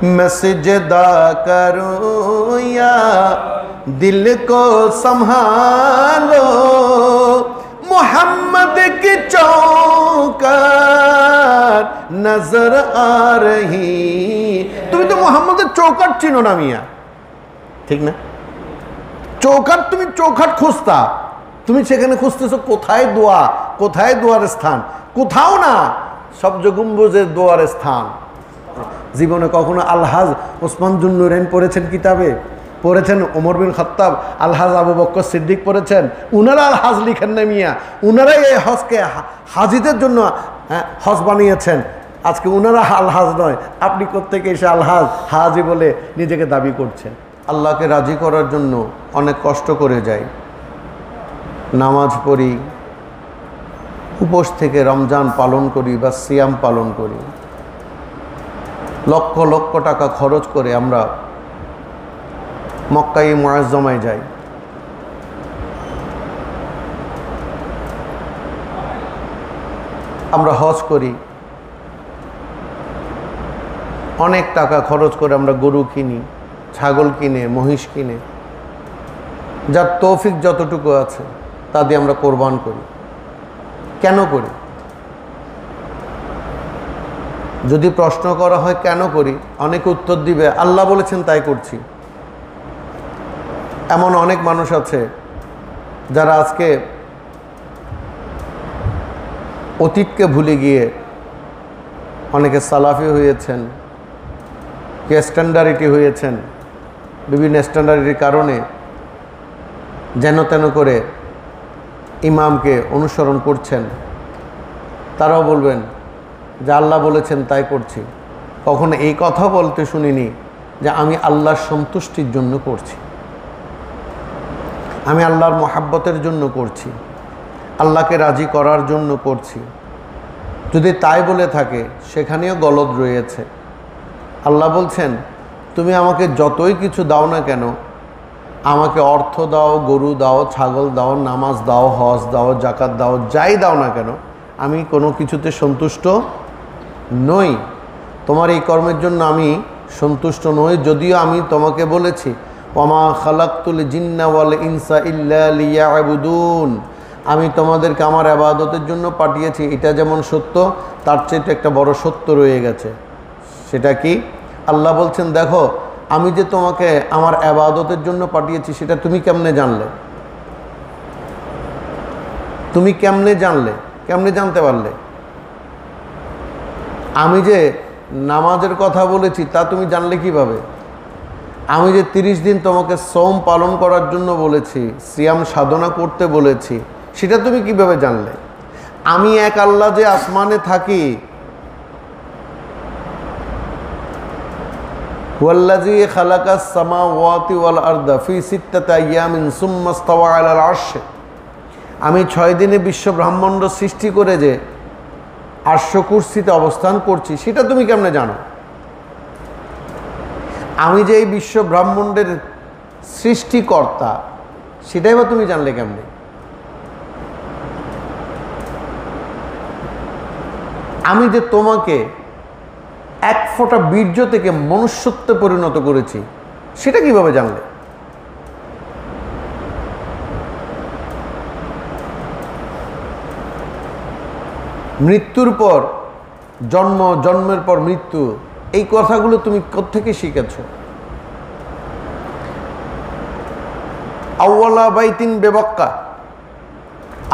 मैं सिजदा करूं या दिल को संभालो, मोहम्मद की चौकट नजर आ रही। তুমি তো মোহাম্মদের চৌকাট চিনো না মিয়া, ঠিক না? চৌকাট, তুমি চৌকাট খুঁজতা, তুমি সেখানে খুঁজতেছো কোথায় দোয়া, কোথায় দোয়ার স্থান? কোথাও না, সবজ গম্বুজের দোয়ার স্থান। জীবনে কখনো আলহাজ ওসমান জুন নুরাইন পড়েছেন কিতাবে? পড়েছেন? ওমর বিন খাত্তাব, আলহাজ আবু বকর সিদ্দিক পড়েছেন? উনারা আলহাজ লিখেন না মিয়া, উনারাই এই হজকে হাজিদের জন্য হজ বানিয়েছেন। আজকে উনারা আলহাজ নয়, আপনি কোত্থেকে এসে আলহাজ হাজি বলে নিজেকে দাবি করছেন? আল্লাহকে রাজি করার জন্য অনেক কষ্ট করে যাই, নামাজ পড়ি, উপোস থেকে রমজান পালন করি বা সিয়াম পালন করি, লক্ষ লক্ষ টাকা খরচ করে আমরা মক্কায়ে মুআজ্জমায় যাই। আমরা হজ করি, অনেক টাকা খরচ করে আমরা গরু কিনি, ছাগল কিনে, মহিষ কিনে, যার তৌফিক যতটুকু আছে তা দিয়ে আমরা কোরবান করি। কেন করি? যদি প্রশ্ন করা হয় কেন করি, অনেকে উত্তর দিবে আল্লাহ বলেছেন তাই করছি। এমন অনেক মানুষ আছে যারা আজকে অতীতকে ভুলে গিয়ে অনেকে সালাফি হয়েছেন, কে স্ট্যান্ডার্ডিটি হয়েছেন, বিভিন্ন স্ট্যান্ডার্ডিটির কারণে যেন তেন করে ইমামকে অনুসরণ করছেন। তারাও বলবেন যে আল্লাহ বলেছেন তাই করছি। কখনো এই কথা বলতে শুনিনি যে আমি আল্লাহর সন্তুষ্টির জন্য করছি, আমি আল্লাহর মহাব্বতের জন্য করছি, আল্লাহকে রাজি করার জন্য করছি। যদি তাই বলে থাকে সেখানেও গলদ রয়েছে। আল্লাহ বলছেন তুমি আমাকে যতই কিছু দাও না কেন, আমাকে অর্থ দাও, গরু দাও, ছাগল দাও, নামাজ দাও, হজ দাও, জাকাত দাও, যাই দাও না কেন, আমি কোনো কিছুতে সন্তুষ্ট নই। তোমার এই কর্মের জন্য আমি সন্তুষ্ট নই। যদিও আমি তোমাকে বলেছি ওয়ামা খালাকতুল জিন্না ওয়াল ইনসা ইল্লা লিয়াবুদুন, আমি তোমাদেরকে আমার ইবাদতের জন্য পাঠিয়েছি। এটা যেমন সত্য, তার চেয়ে একটা বড় সত্য রয়ে গেছে। সেটা কি? আল্লাহ বলছেন দেখো আমি যে তোমাকে আমার ইবাদতের জন্য পাঠিয়েছি সেটা তুমি কেমনে জানলে? তুমি কেমনে জানলে? কেমনে জানতে পারলে? আমি যে নামাজের কথা বলেছি তা তুমি জানলে কিভাবে? আমি যে 30 দিন তোমাকে সওম পালন করার জন্য বলেছি, সিয়াম সাধনা করতে বলেছি, সেটা তুমি কিভাবে জানলে? আমি এক আল্লাহ যে আসমানে থাকি, ওয়াল্লাযী খালাকাস সামাওয়াতি ওয়াল আরদা ফি সিত্তাতি আইয়ামিন সুম্মা ইসতাওয়া আলাল আরশ, আমি 6 দিনে বিশ্ব ব্রহ্মাণ্ড সৃষ্টি করে যে আরশ কুরসিতে অবস্থান করছি সেটা তুমি কেমনে জানো? আমি যে এই বিশ্ব ব্রহ্মাণ্ডের সৃষ্টিকর্তা সেটাই বা তুমি জানলে কেমনে? আমি যে তোমাকে এক ফোঁটা বীর্য থেকে মনুষ্যত্বে পরিণত করেছি সেটা কিভাবে জানলে? মৃত্যুর পর জন্ম, জন্মের পর মৃত্যু, এই কথাগুলো তুমি কোত্থেকে শিখেছ? আউয়ালা বাইতিন বেবাক্কা,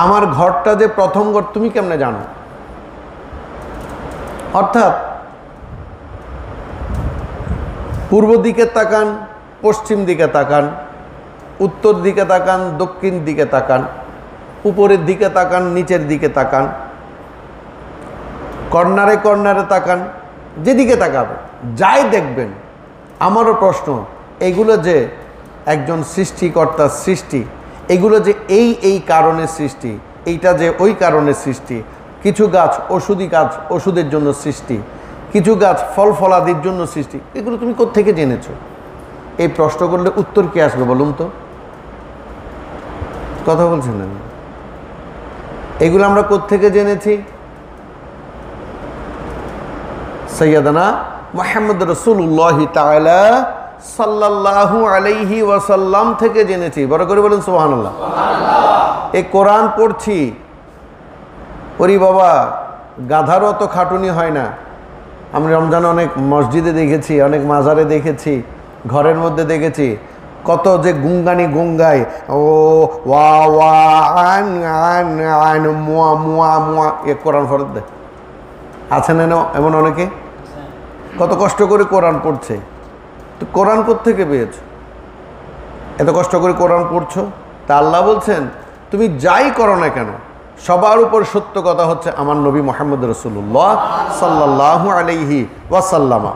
আমার ঘরটা যে প্রথম ঘর তুমি কেমনে জানো? অর্থাৎ পূর্ব দিকে তাকান, পশ্চিম দিকে তাকান, উত্তর দিকে তাকান, দক্ষিণ দিকে তাকান, উপরের দিকে তাকান, নিচের দিকে তাকান, কর্নারে কর্নারে তাকান, যেদিকে তাকাবে যাই দেখবেন। আমারও প্রশ্ন, এগুলো যে একজন সৃষ্টিকর্তার সৃষ্টি, এগুলো যে এই কারণে সৃষ্টি, এইটা যে ওই কারণে সৃষ্টি, কিছু গাছ ওষুধি গাছ ওষুধের জন্য সৃষ্টি, কিছু গাছ ফল ফলাদির জন্য সৃষ্টি, এগুলো তুমি কোত্থেকে জেনেছো? এই প্রশ্ন করলে উত্তর কি আসবে বলুন তো? কথা বলছেন না? এগুলো আমরা কোত্থেকে জেনেছি? সৈয়দনা মুহাম্মদ রাসূলুল্লাহ তাআলা সাল্লাল্লাহু আলাইহি ওয়াসাল্লাম থেকে জেনেছি। বড় করে বলেন সুবহানাল্লাহ। এই কোরআন পড়ছি, ওরে বাবা গাধারও তো খাটুনি হয় না। আমি রমজানে অনেক মসজিদে দেখেছি, অনেক মাজারে দেখেছি, ঘরের মধ্যে দেখেছি, কত যে গুঙ্গানি গুঙ্গায়, ও ওয়া ওয়া আন আন আন মুয়া মুয়া মুয়া, এ কোরআন ফরত দেয়। আছে না এমন অনেকে? কত কষ্ট করে কোরআন পড়ছে। তো কোরআন কোত্থেকে পেয়েছো? এত কষ্ট করে কোরআন পড়ছো। তা আল্লাহ বলছেন তুমি যাই করো না কেন, সবার উপর সত্য কথা হচ্ছে আমার নবী মুহাম্মদ রাসূলুল্লাহ সাল্লাল্লাহু আলাইহি ওয়াসাল্লামা।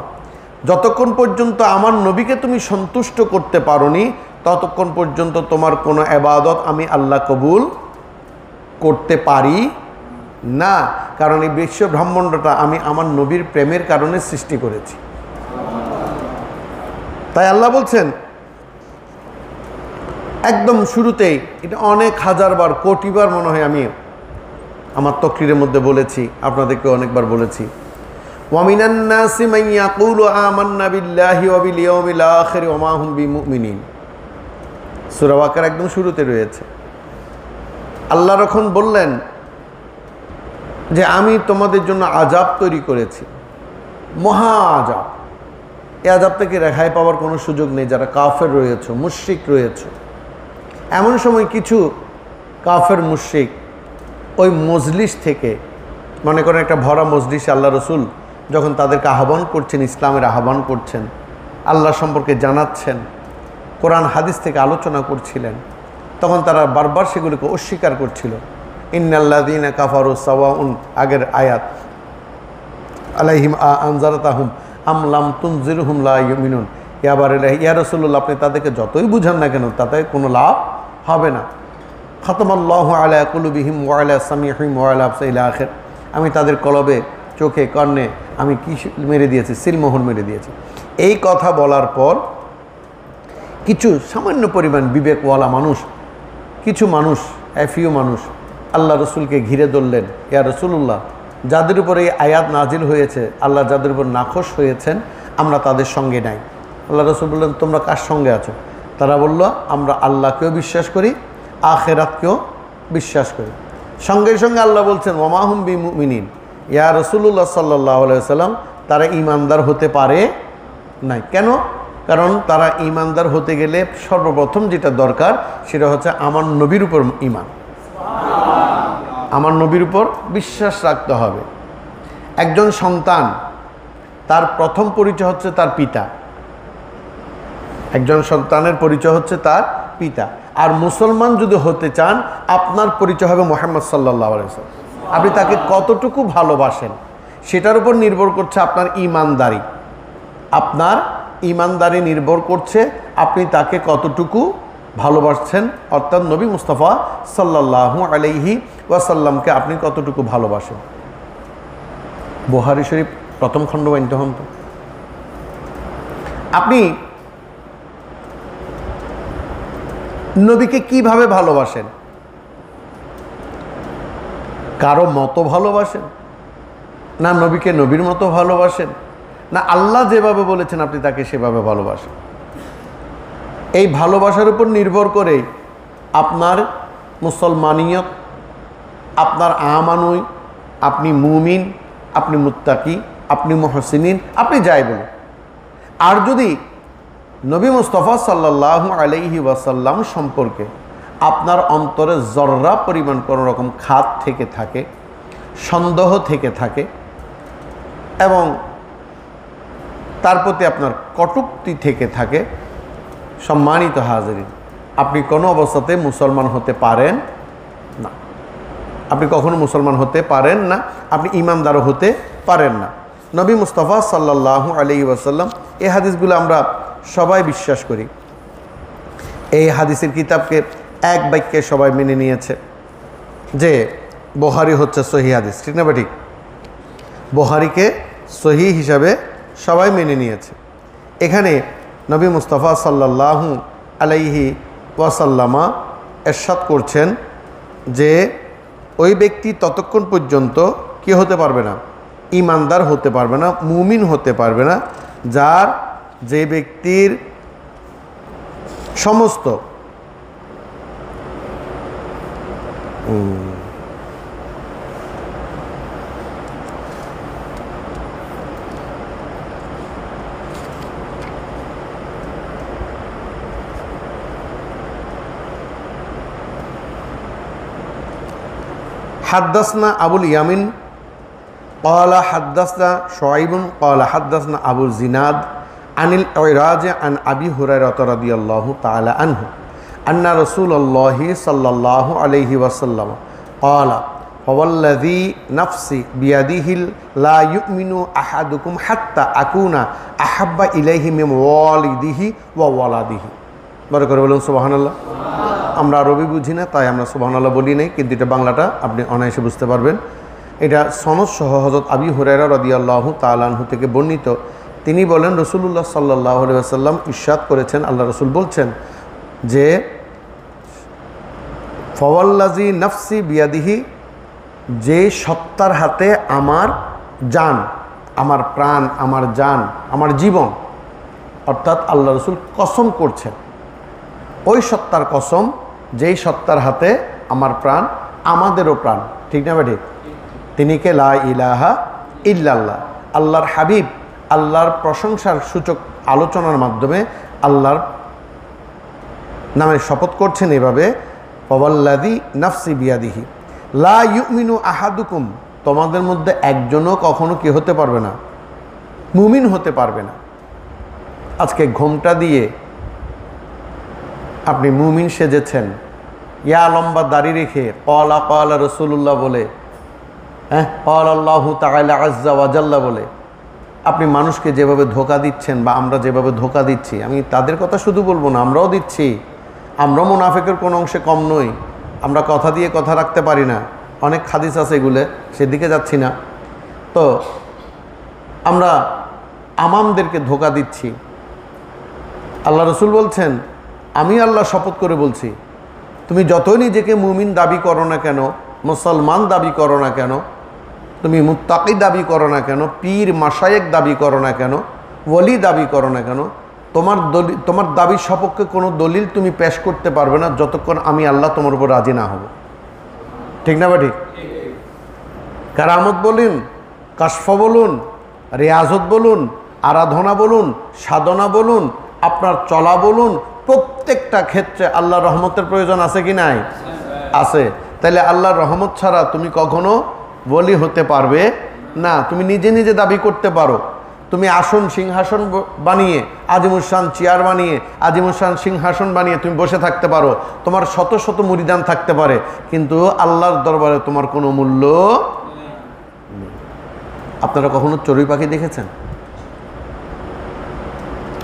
যতক্ষণ পর্যন্ত আমার নবীকে তুমি সন্তুষ্ট করতে পারোনি, ততক্ষণ পর্যন্ত তোমার কোনো ইবাদত আমি আল্লাহ কবুল করতে পারি না। কারণ এই বিশ্ব ব্রহ্মাণ্ডটা আমি আমার নবীর প্রেমের কারণে সৃষ্টি করেছি। তাই আল্লাহ বলছেন একদম শুরুতেই, এটা অনেক হাজারবার কোটিবার মনে হয় আমি আমার তাকরীরের মধ্যে বলেছি, আপনাদেরকে অনেকবার বলেছি, ওয়ামিনান নাসি মান ইয়াকুলু আমান্না বিল্লাহি ওয়া বিল ইয়াউমিল আখির ওয়া মা হুম বিমুমিনিন। সূরা বাকারা একদম শুরুতে রয়েছে। আল্লাহ যখন বললেন যে আমি তোমাদের জন্য আযাব তৈরি করেছি, মহা আযাব, এই আযাব থেকে রেহাই পাওয়ার কোনো সুযোগ নেই যারা কাফের রয়েছে, মুশরিক রয়েছে। এমন সময় কিছু কাফের মুশরিক ওই মজলিস থেকে, মনে করেন একটা ভরা মজলিসে আল্লাহ রসুল যখন তাদেরকে আহ্বান করছেন, ইসলামের আহ্বান করছেন, আল্লাহ সম্পর্কে জানাচ্ছেন, কোরআন হাদিস থেকে আলোচনা করছিলেন, তখন তারা বারবার সেগুলিকে অস্বীকার করছিল। ইন্নাল্লাযীনা কাফারু সাওয়াউন, আগের আয়াত, আলাইহিম আনজারতাহুম আম লাম তুনজিরহুম লা ইউমিনুন। ইয়া রাসূলুল্লাহ, আপনি তাদেরকে যতই বুঝান না কেন তাতে কোনো লাভ হবে না। খাতামাল্লাহু আলা কুলুবিহিম ওয়া আলা সামিহিম ওয়া আলা আবসারিহিম ইলা আখির। আমি তাদের কলবে, চোখে, কর্ণে আমি কি মেরে দিয়েছি? সিলমোহর মেরে দিয়েছি। এই কথা বলার পর কিছু সামান্য পরিমাণ বিবেকওয়ালা মানুষ, কিছু মানুষ, এফিউ মানুষ আল্লাহ রসুলকে ঘিরে ধরলেন। ইয়া রাসূলুল্লাহ, যাদের উপর এই আয়াত নাজিল হয়েছে, আল্লাহ যাদের উপর নাখোশ হয়েছেন, আমরা তাদের সঙ্গে নাই। আল্লাহ রসুল বললেন তোমরা কার সঙ্গে আছো? তারা বলল আমরা আল্লাহকেও বিশ্বাস করি, আখিরাতকেও বিশ্বাস করি। সঙ্গে সঙ্গে আল্লাহ বলছেন ওয়া মা হুম বিমুমিনিন। ইয়া রাসূলুল্লাহ সাল্লাল্লাহু আলাইহি ওয়াসাল্লাম, তারা ঈমানদার হতে পারে নাই। কেন? কারণ তারা ঈমানদার হতে গেলে সর্বপ্রথম যেটা দরকার সেটা হচ্ছে আমার নবীর উপর ঈমান, আমার নবীর উপর বিশ্বাস রাখতে হবে। একজন সন্তান, তার প্রথম পরিচয় হচ্ছে তার পিতা। একজন সন্তানের পরিচয় হচ্ছে তার পিতা। আর মুসলমান যদি হতে চান, আপনার পরিচয় হবে মুহাম্মদ সাল্লাল্লাহু আলাইহি ওয়াসাল্লাম। আপনি তাকে কতটুকু ভালোবাসেন সেটার উপর নির্ভর করছে আপনার ঈমানদারি। আপনার ঈমানদারি নির্ভর করছে আপনি তাকে কতটুকু ভালোবাসছেন, অর্থাৎ নবী মুস্তাফা সাল্লাল্লাহু আলাইহি ওয়াসাল্লামকে আপনি কতটুকু ভালোবাসেন। বুখারী শরীফ প্রথম খণ্ড মানতে হন তো। আপনি নবীকে কিভাবে ভালোবাসেন? কারো মতো ভালোবাসেন, না নবীকে নবীর মতো ভালোবাসেন, না আল্লাহ যেভাবে বলেছেন আপনি তাকে সেভাবে ভালোবাসেন? এই ভালোবাসার উপর নির্ভর করে আপনার মুসলমানিয়ত, আপনার আমানুই, আপনি মুমিন, আপনি মুত্তাকি, আপনি মুহসিনিন, আপনি যাই বলুন। আর যদি নবী মুস্তাফা সাল্লাল্লাহু আলাইহি ওয়াসাল্লাম সম্পর্কে আপনার অন্তরে জর্রা পরিমাণ কোনো রকম খাত থেকে থাকে, সন্দেহ থেকে থাকে, এবং তার প্রতি আপনার কটূক্তি থেকে থাকে, সম্মানিত হাজিরিন, আপনি কোনো অবস্থাতে মুসলমান হতে পারেন না। আপনি কখনো মুসলমান হতে পারেন না, আপনি ঈমানদারও হতে পারেন না। নবী মুস্তাফা সাল্লাল্লাহু আলাইহি ওয়াসাল্লাম, এই হাদিসগুলো আমরা সবাই বিশ্বাস করি। এই হাদিসের কিতাবকে এক বাক্যে সবাই মেনে নিয়েছে যে বুখারী হচ্ছে সহিহ হাদিস, ঠিক না ঠিক? বুখারীকে সহিহ হিসাবে সবাই মেনে নিয়েছে। এখানে নবী মুস্তাফা সাল্লাল্লাহু আলাইহি ওয়াসাল্লামা ইরশাদ করছেন যে ওই ব্যক্তি ততক্ষণ পর্যন্ত কি হতে পারবে না, ইমানদার হতে পারবে না, মুমিন হতে পারবে না, যে ব্যক্তির সমস্ত حدثنا أبو اليمين قال حدثنا شعيب قال حدثنا أبو الزناد عن العراج عن أبي هريرة رضي الله تعالى عنه أن رسول الله صلى الله عليه وسلم قال فوالذي نفسي بيده لا يؤمن أحدكم حتى أكون أحب إليه من والده وولده بارك الله سبحان الله আমরা আরবি বুঝি না, তাই আমরা সুবহানাল্লাহ বলি নাই, কিন্তু এটা বাংলাটা আপনি অনায়াসে বুঝতে পারবেন। এটা সনদ সহ হযরত আবি হুরায়রা রাদিয়াল্লাহু তাআলা আনহু থেকে বর্ণিত। তিনি বলেন রাসূলুল্লাহ সাল্লাল্লাহু আলাইহি ওয়াসাল্লাম ইরশাদ করেছেন, আল্লাহ রাসূল বলছেন যে ফাওয়াল্লাযী নাফসি বিয়াদিহি, যে সত্তার হাতে আমার জান, আমার প্রাণ, আমার জান, আমার জীবন, অর্থাৎ আল্লাহ রাসূল কসম করছেন ওই সত্তার কসম যেই সত্তার হাতে আমার প্রাণ, আমাদেরও প্রাণ, ঠিক না বেঠিক? তিনি কে? লা ইলাহা ইল্লাল্লাহ, আল্লাহর হাবিব, আল্লাহর প্রশংসার সূচক আলোচনার মাধ্যমে আল্লাহর নামে শপথ করছেন এভাবে, ওয়াল্লাযী নাফসি বিয়াদিহি লা ইউমিনু আহাদুকুম, তোমাদের মধ্যে একজনও কখনো কি হতে পারবে না? মুমিন হতে পারবে না। আজকে ঘোমটা দিয়ে আপনি মুমিন সেজেছেন, ইয়া লম্বা দাড়ি রেখে ক্বালা ক্বালা রাসূলুল্লাহ বলে, ক্বালা আল্লাহু তাআলা আযজা ওয়া জাল্লা বলে আপনি মানুষকে যেভাবে ধোঁকা দিচ্ছেন, বা আমরা যেভাবে ধোঁকা দিচ্ছি, আমি তাদের কথা শুধু বলবো না, আমরাও দিচ্ছি। আমরা মুনাফিকের কোনো অংশে কম নই, আমরা কথা দিয়ে কথা রাখতে পারি না। অনেক হাদিস আছে এগুলো, সেদিকে যাচ্ছি না। তো আমরা আমামদেরকে ধোঁকা দিচ্ছি। আল্লাহ রাসূল বলছেন, আমি আল্লাহ শপথ করে বলছি, তুমি যতই নিজেকে মুমিন দাবি করো না কেন, মুসলমান দাবি করো না কেন, তুমি মুত্তাকি দাবি করো না কেন, পীর মাশায়েখ দাবি করো না কেন, ওলি দাবি করো না কেন, তোমার দাবির সপক্ষে কোনো দলিল তুমি পেশ করতে পারবে না যতক্ষণ আমি আল্লাহ তোমার উপর রাজি না হব। ঠিক না বা ঠিক? কারামত বলুন, কাশফ বলুন, রিয়াজত বলুন, আরাধনা বলুন, সাধনা বলুন, আপনার চলা বলুন, প্রত্যেকটা ক্ষেত্রে আল্লাহর রহমতের প্রয়োজন আছে কি নাই? আছে। তাহলে আল্লাহর রহমত ছাড়া তুমি কখনো ওলি হতে পারবে না। তুমি নিজে নিজে দাবি করতে পারো, তুমি আসন সিংহাসন বানিয়ে, আজিমুসান চেয়ার বানিয়ে, আজিমুসান সিংহাসন বানিয়ে তুমি বসে থাকতে পারো, তোমার শত শত মুরিদান থাকতে পারে, কিন্তু আল্লাহর দরবারে তোমার কোনো মূল্য নেই। আপনারা কখনো চড়ুই পাখি দেখেছেন?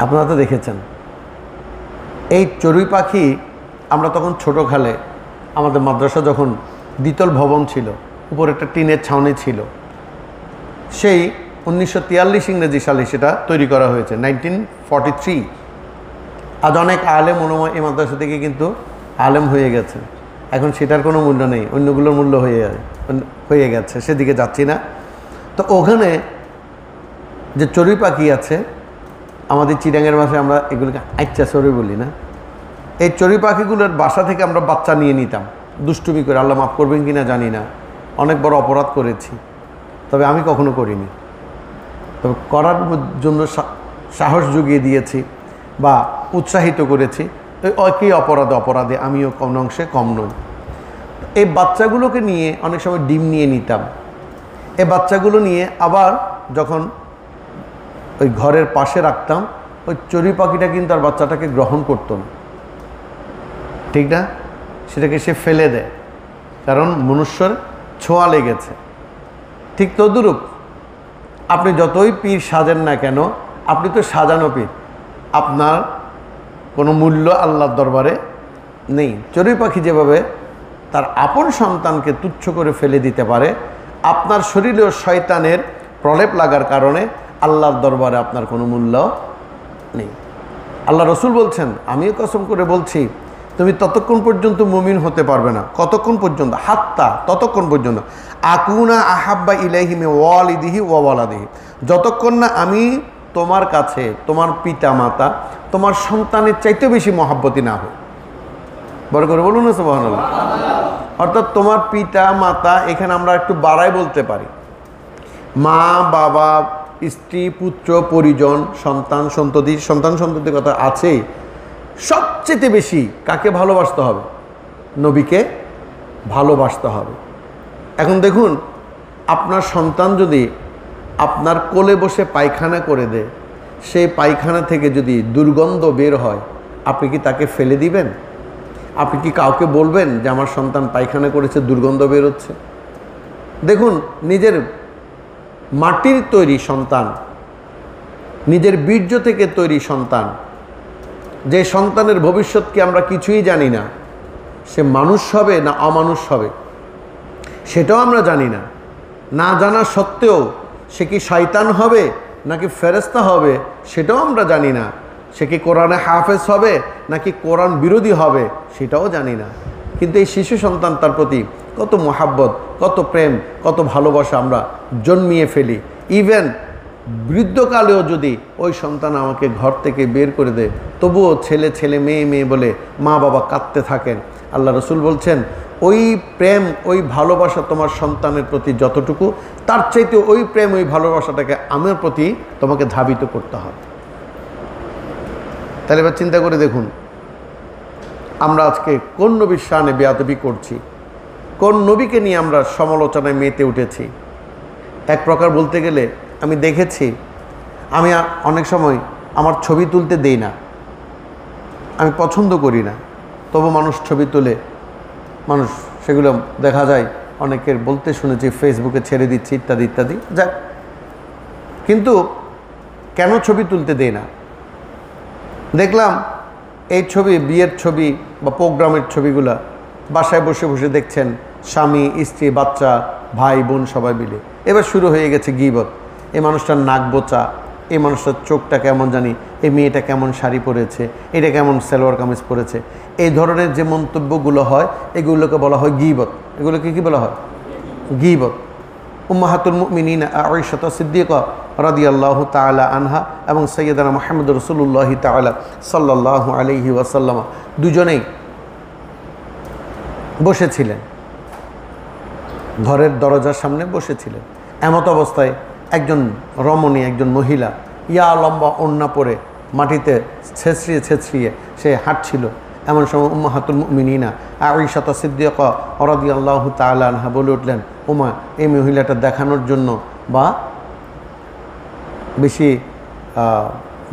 আপনারা তো দেখেছেন। এই চড়ুই পাখি আমরা তখন ছোটো খালে, আমাদের মাদ্রাসা যখন দ্বিতল ভবন ছিল, উপরে একটা টিনের ছাউনি ছিল, সেই 1943 ইংরেজি সালে সেটা তৈরি করা হয়েছে, 1943। আজ অনেক আলেম ওলামা এই মাদ্রাসা থেকে কিন্তু আলেম হয়ে গেছে, এখন সেটার কোনো মূল্য নেই, অন্যগুলোর মূল্য হয়ে গেছে, সেদিকে যাচ্ছি না। তো ওখানে যে চড়ুই পাখি আছে, আমাদের চিটাঙের ভাষায় আমরা এগুলোকে আচ্ছা চড়ুই বলি না, এই চড়ুই পাখিগুলোর বাসা থেকে আমরা বাচ্চা নিয়ে নিতাম দুষ্টুমি করে। আল্লাহ মাফ করবেন কি না জানি না, অনেক বড় অপরাধ করেছি, তবে আমি কখনো করিনি। তবে করার জন্য সাহস জুগিয়ে দিয়েছি বা উৎসাহিত করেছি, একই অপরাধে আমিও কোন অংশে কম নই। এই বাচ্চাগুলোকে নিয়ে অনেক সময় ডিম নিয়ে নিতাম। এই বাচ্চাগুলো নিয়ে আবার যখন ওই ঘরের পাশে রাখতাম, ওই চড়ুই পাখিটা কিন্তু আর বাচ্চাটাকে গ্রহণ করতো না, ঠিক না? সেটাকে সে ফেলে দেয়, কারণ মনুষ্যর ছোঁয়া লেগেছে। ঠিক তদ্রূপ আপনি যতই পীর সাজেন না কেন, আপনি তো সাজানো পীর, আপনার কোনো মূল্য আল্লাহর দরবারে নেই। চড়ুই পাখি যেভাবে তার আপন সন্তানকে তুচ্ছ করে ফেলে দিতে পারে, আপনার শরীরেও শয়তানের প্রলেপ লাগার কারণে আল্লাহর দরবারে আপনার কোনো মূল্য নেই। আল্লাহ রসুল বলছেন, আমিও কসম করে বলছি, তুমি ততক্ষণ পর্যন্ত মুমিন হতে পারবে না। কতক্ষণ পর্যন্ত? হাত্তা, ততক্ষণ পর্যন্ত আকুনা আহাব্বা ইলাইহি মিন ওয়ালিদিহি ওয়া ওয়ালাদিহি, যতক্ষণ না আমি তোমার কাছে তোমার পিতা মাতা তোমার সন্তানের চাইতে বেশি মহাব্বতী না হয়। বড় করে বলুন না সুবহানাল্লাহ। অর্থাৎ তোমার পিতা মাতা, এখানে আমরা একটু বাড়াই বলতে পারি, মা বাবা, স্ত্রী, পুত্র, পরিজন, সন্তান সন্ততির কথা আছে। সবচেয়ে বেশি কাকে ভালোবাসতে হবে? নবীকে ভালোবাসতে হবে। এখন দেখুন, আপনার সন্তান যদি আপনার কোলে বসে পায়খানা করে দেয়, সেই পায়খানা থেকে যদি দুর্গন্ধ বের হয়, আপনি কি তাকে ফেলে দিবেন? আপনি কি কাউকে বলবেন যে আমার সন্তান পায়খানা করেছে, দুর্গন্ধ বের হচ্ছে? দেখুন, নিজের মাটির তৈরি সন্তান, নিজের বীর্য থেকে তৈরি সন্তান, যে সন্তানের ভবিষ্যৎকে আমরা কিছুই জানি না, সে মানুষ হবে না অমানুষ হবে সেটাও আমরা জানি না। না জানা সত্ত্বেও সে কি শয়তান হবে নাকি ফেরেশতা হবে সেটাও আমরা জানি না। সে কি কোরআনে হাফেজ হবে নাকি কোরআন বিরোধী হবে সেটাও জানি না। কিন্তু এই শিশু সন্তান, তার প্রতি কত মহাব্বত, কত প্রেম, কত ভালোবাসা আমরা জন্মিয়ে ফেলি। ইভেন বৃদ্ধকালেও যদি ওই সন্তান আমাকে ঘর থেকে বের করে দেয়, তবুও ছেলে ছেলে মেয়ে মেয়ে বলে মা বাবা কাঁদতে থাকেন। আল্লাহ রসুল বলছেন, ওই প্রেম, ওই ভালোবাসা তোমার সন্তানের প্রতি যতটুকু, তার চাইতে ওই প্রেম, ওই ভালোবাসাটাকে আমার প্রতি তোমাকে ধাবিত করতে হবে। তাহলে এবার চিন্তা করে দেখুন, আমরা আজকে কোন নবীর শানে বেয়াদবি করছি, কোন নবীকে নিয়ে আমরা সমালোচনায় মেতে উঠেছি। এক প্রকার বলতে গেলে আমি দেখেছি, আমি অনেক সময় আমার ছবি তুলতে দেই না, আমি পছন্দ করি না, তবু মানুষ ছবি তুলে, মানুষ সেগুলো দেখা যায় অনেকের বলতে শুনেছি ফেসবুকে ছেড়ে দিচ্ছি ইত্যাদি ইত্যাদি। যাক, কিন্তু কেন ছবি তুলতে দেই না? দেখলাম এই ছবি, বিয়ের ছবি বা প্রোগ্রামের ছবিগুলা বাসায় বসে বসে দেখছেন স্বামী, স্ত্রী, বাচ্চা, ভাই বোন সবাই মিলে। এবার শুরু হয়ে গেছে গীবত। এই মানুষটার নাক বোচা, এই মানুষটার চোখটা কেমন জানি, এই মেয়েটা কেমন শাড়ি পরেছে, এটা কেমন সালোয়ার কামিজ পরেছে, এই ধরনের যে মন্তব্যগুলো হয় এগুলোকে বলা হয় গীবত। এগুলোকে কি বলা হয়? গীবত। উম্মাহাতুল মুমিনিন আয়েশা সিদ্দিকা রাদিয়াল্লাহু তাআলা আনহা এবং সাইয়্যিদানা মুহাম্মদ রাসূলুল্লাহ তাআলা সাল্লাল্লাহু আলাইহি ওয়াসাল্লাম দুজনেই বসেছিলেন, ঘরের দরজার সামনে বসেছিলেন। এমত অবস্থায় একজন রমণী, একজন মহিলা ইয়া লম্বা ওড়না পরে মাটিতে ছেঁচড়িয়ে ছেঁচড়িয়ে সে হাঁটছিল। এমন সময় উম্মাহাতুল মুমিনিনা আয়েশা সিদ্দিকা রাদিয়াল্লাহু তাআলা আনহা বলে উঠলেন, ওমা, এই মহিলাটা দেখানোর জন্য বা বেশি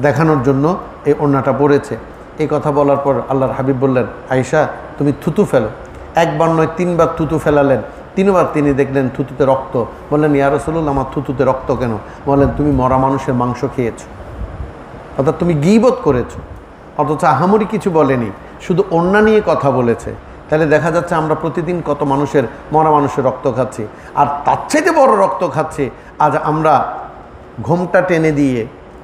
দেখানোর জন্য এই ওড়নাটা পরেছে। এই কথা বলার পর আল্লাহর হাবিব বললেন, আয়েশা তুমি থুতু ফেলো। একবার নয়, তিনবার থুতু ফেলালেন। তিনবার তিনি দেখলেন থুতুতে রক্ত। বললেন, ইয়া রাসূলুল্লাহ, আমার থুতুতে রক্ত কেন? বললেন, তুমি মরা মানুষের মাংস খেয়েছো, অর্থাৎ তুমি গীবত করেছো। অথচ আহামরি কিছু বলেনি, শুধু ওড়না নিয়ে কথা বলেছে। তাহলে দেখা যাচ্ছে আমরা প্রতিদিন কত মানুষের, মরা মানুষের রক্ত খাচ্ছি। আর তার চাইতে বড় রক্ত খাচ্ছি আজ আমরা ঘোমটা টেনে দিয়ে,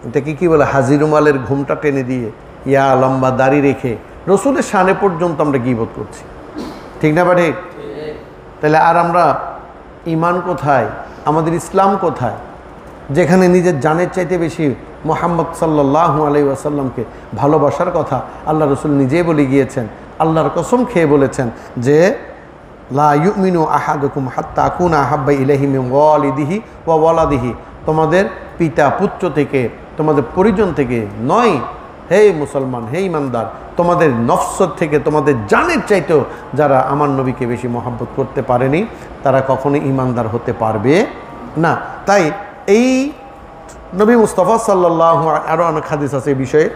এটাকে কী বলে, হাজিরুমালের ঘোমটা টেনে দিয়ে, ইয়া লম্বা দাড়ি রেখে রসুলের শানে পর্যন্ত আমরা গীবত করছি। ঠিক না? বা ঠিক? তাহলে আর আমরা ঈমান কোথায়? আমাদের ইসলাম কোথায়? যেখানে নিজের জানের চাইতে বেশি মুহাম্মদ সাল্লাল্লাহু আলাইহি ওয়াসাল্লামকে ভালোবাসার কথা আল্লাহ রসুল নিজেই বলে গিয়েছেন, আল্লাহর কসম খেয়ে বলেছেন যে লা ইউমিনু আহাদুকুম হাত্তা আকুনা আহাব্বা ইলাইহি মিন ওয়ালিদিহি ওয়া ওয়ালাদিহি, তোমাদের পিতা পুত্র থেকে, তোমাদের পরিজন থেকে নয়, হে মুসলমান, হে ইমানদার, তোমাদের নফস থেকে, তোমাদের জানের চাইতেও যারা আমার নবীকে বেশি মহব্বত করতে পারেনি তারা কখনোই ইমানদার হতে পারবে না। তাই এই নবী মুস্তাফা সাল্লাল্লাহু, আরও অনেক হাদিস আছে এই বিষয়ে,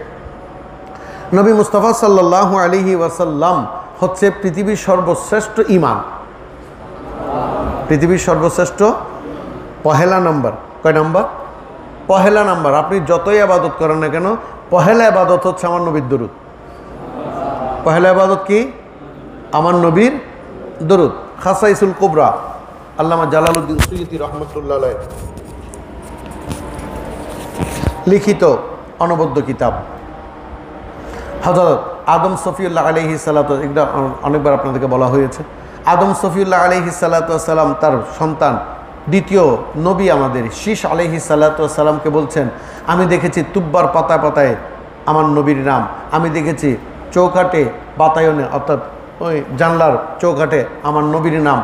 নবী মুস্তাফা সাল্লাল্লাহু আলাইহি ওয়াসাল্লাম হচ্ছে পৃথিবীর সর্বশ্রেষ্ঠ ঈমান, পৃথিবীর সর্বশ্রেষ্ঠ পহেলা নাম্বার। কয় নাম্বার? পহেলা নাম্বার। আপনি যতই ইবাদত করেন না কেন, পহেলা ইবাদত হচ্ছে আমার নবীর দরুদ। পহেলা ইবাদত কি? আমার নবীর দরুদ। খাসাইসুল কুবরা, আল্লামা জালালউদ্দিন সুয়ুতী রহমতুল্লাহ আলাইহি লিখিত অনবদ্য কিতাব। হযরত আদম সফিউল্লাহ আলাইহিস সালাতু, এটা অনেকবার আপনাদেরকে বলা হয়েছে, আদম সফিউল্লাহ আলাইহিস সালাতু ওয়াস সালাম তার সন্তান দ্বিতীয় নবী আমাদের শীষ আলাইহিস সালাতু ওয়াস সালামকে বলছেন, আমি দেখেছি তুব্বার পাতায় পাতায় আমার নবীর নাম, আমি দেখেছি চৌকাটে বাতায়নে অর্থাৎ ওই জানলার চৌকাটে আমার নবীর নাম।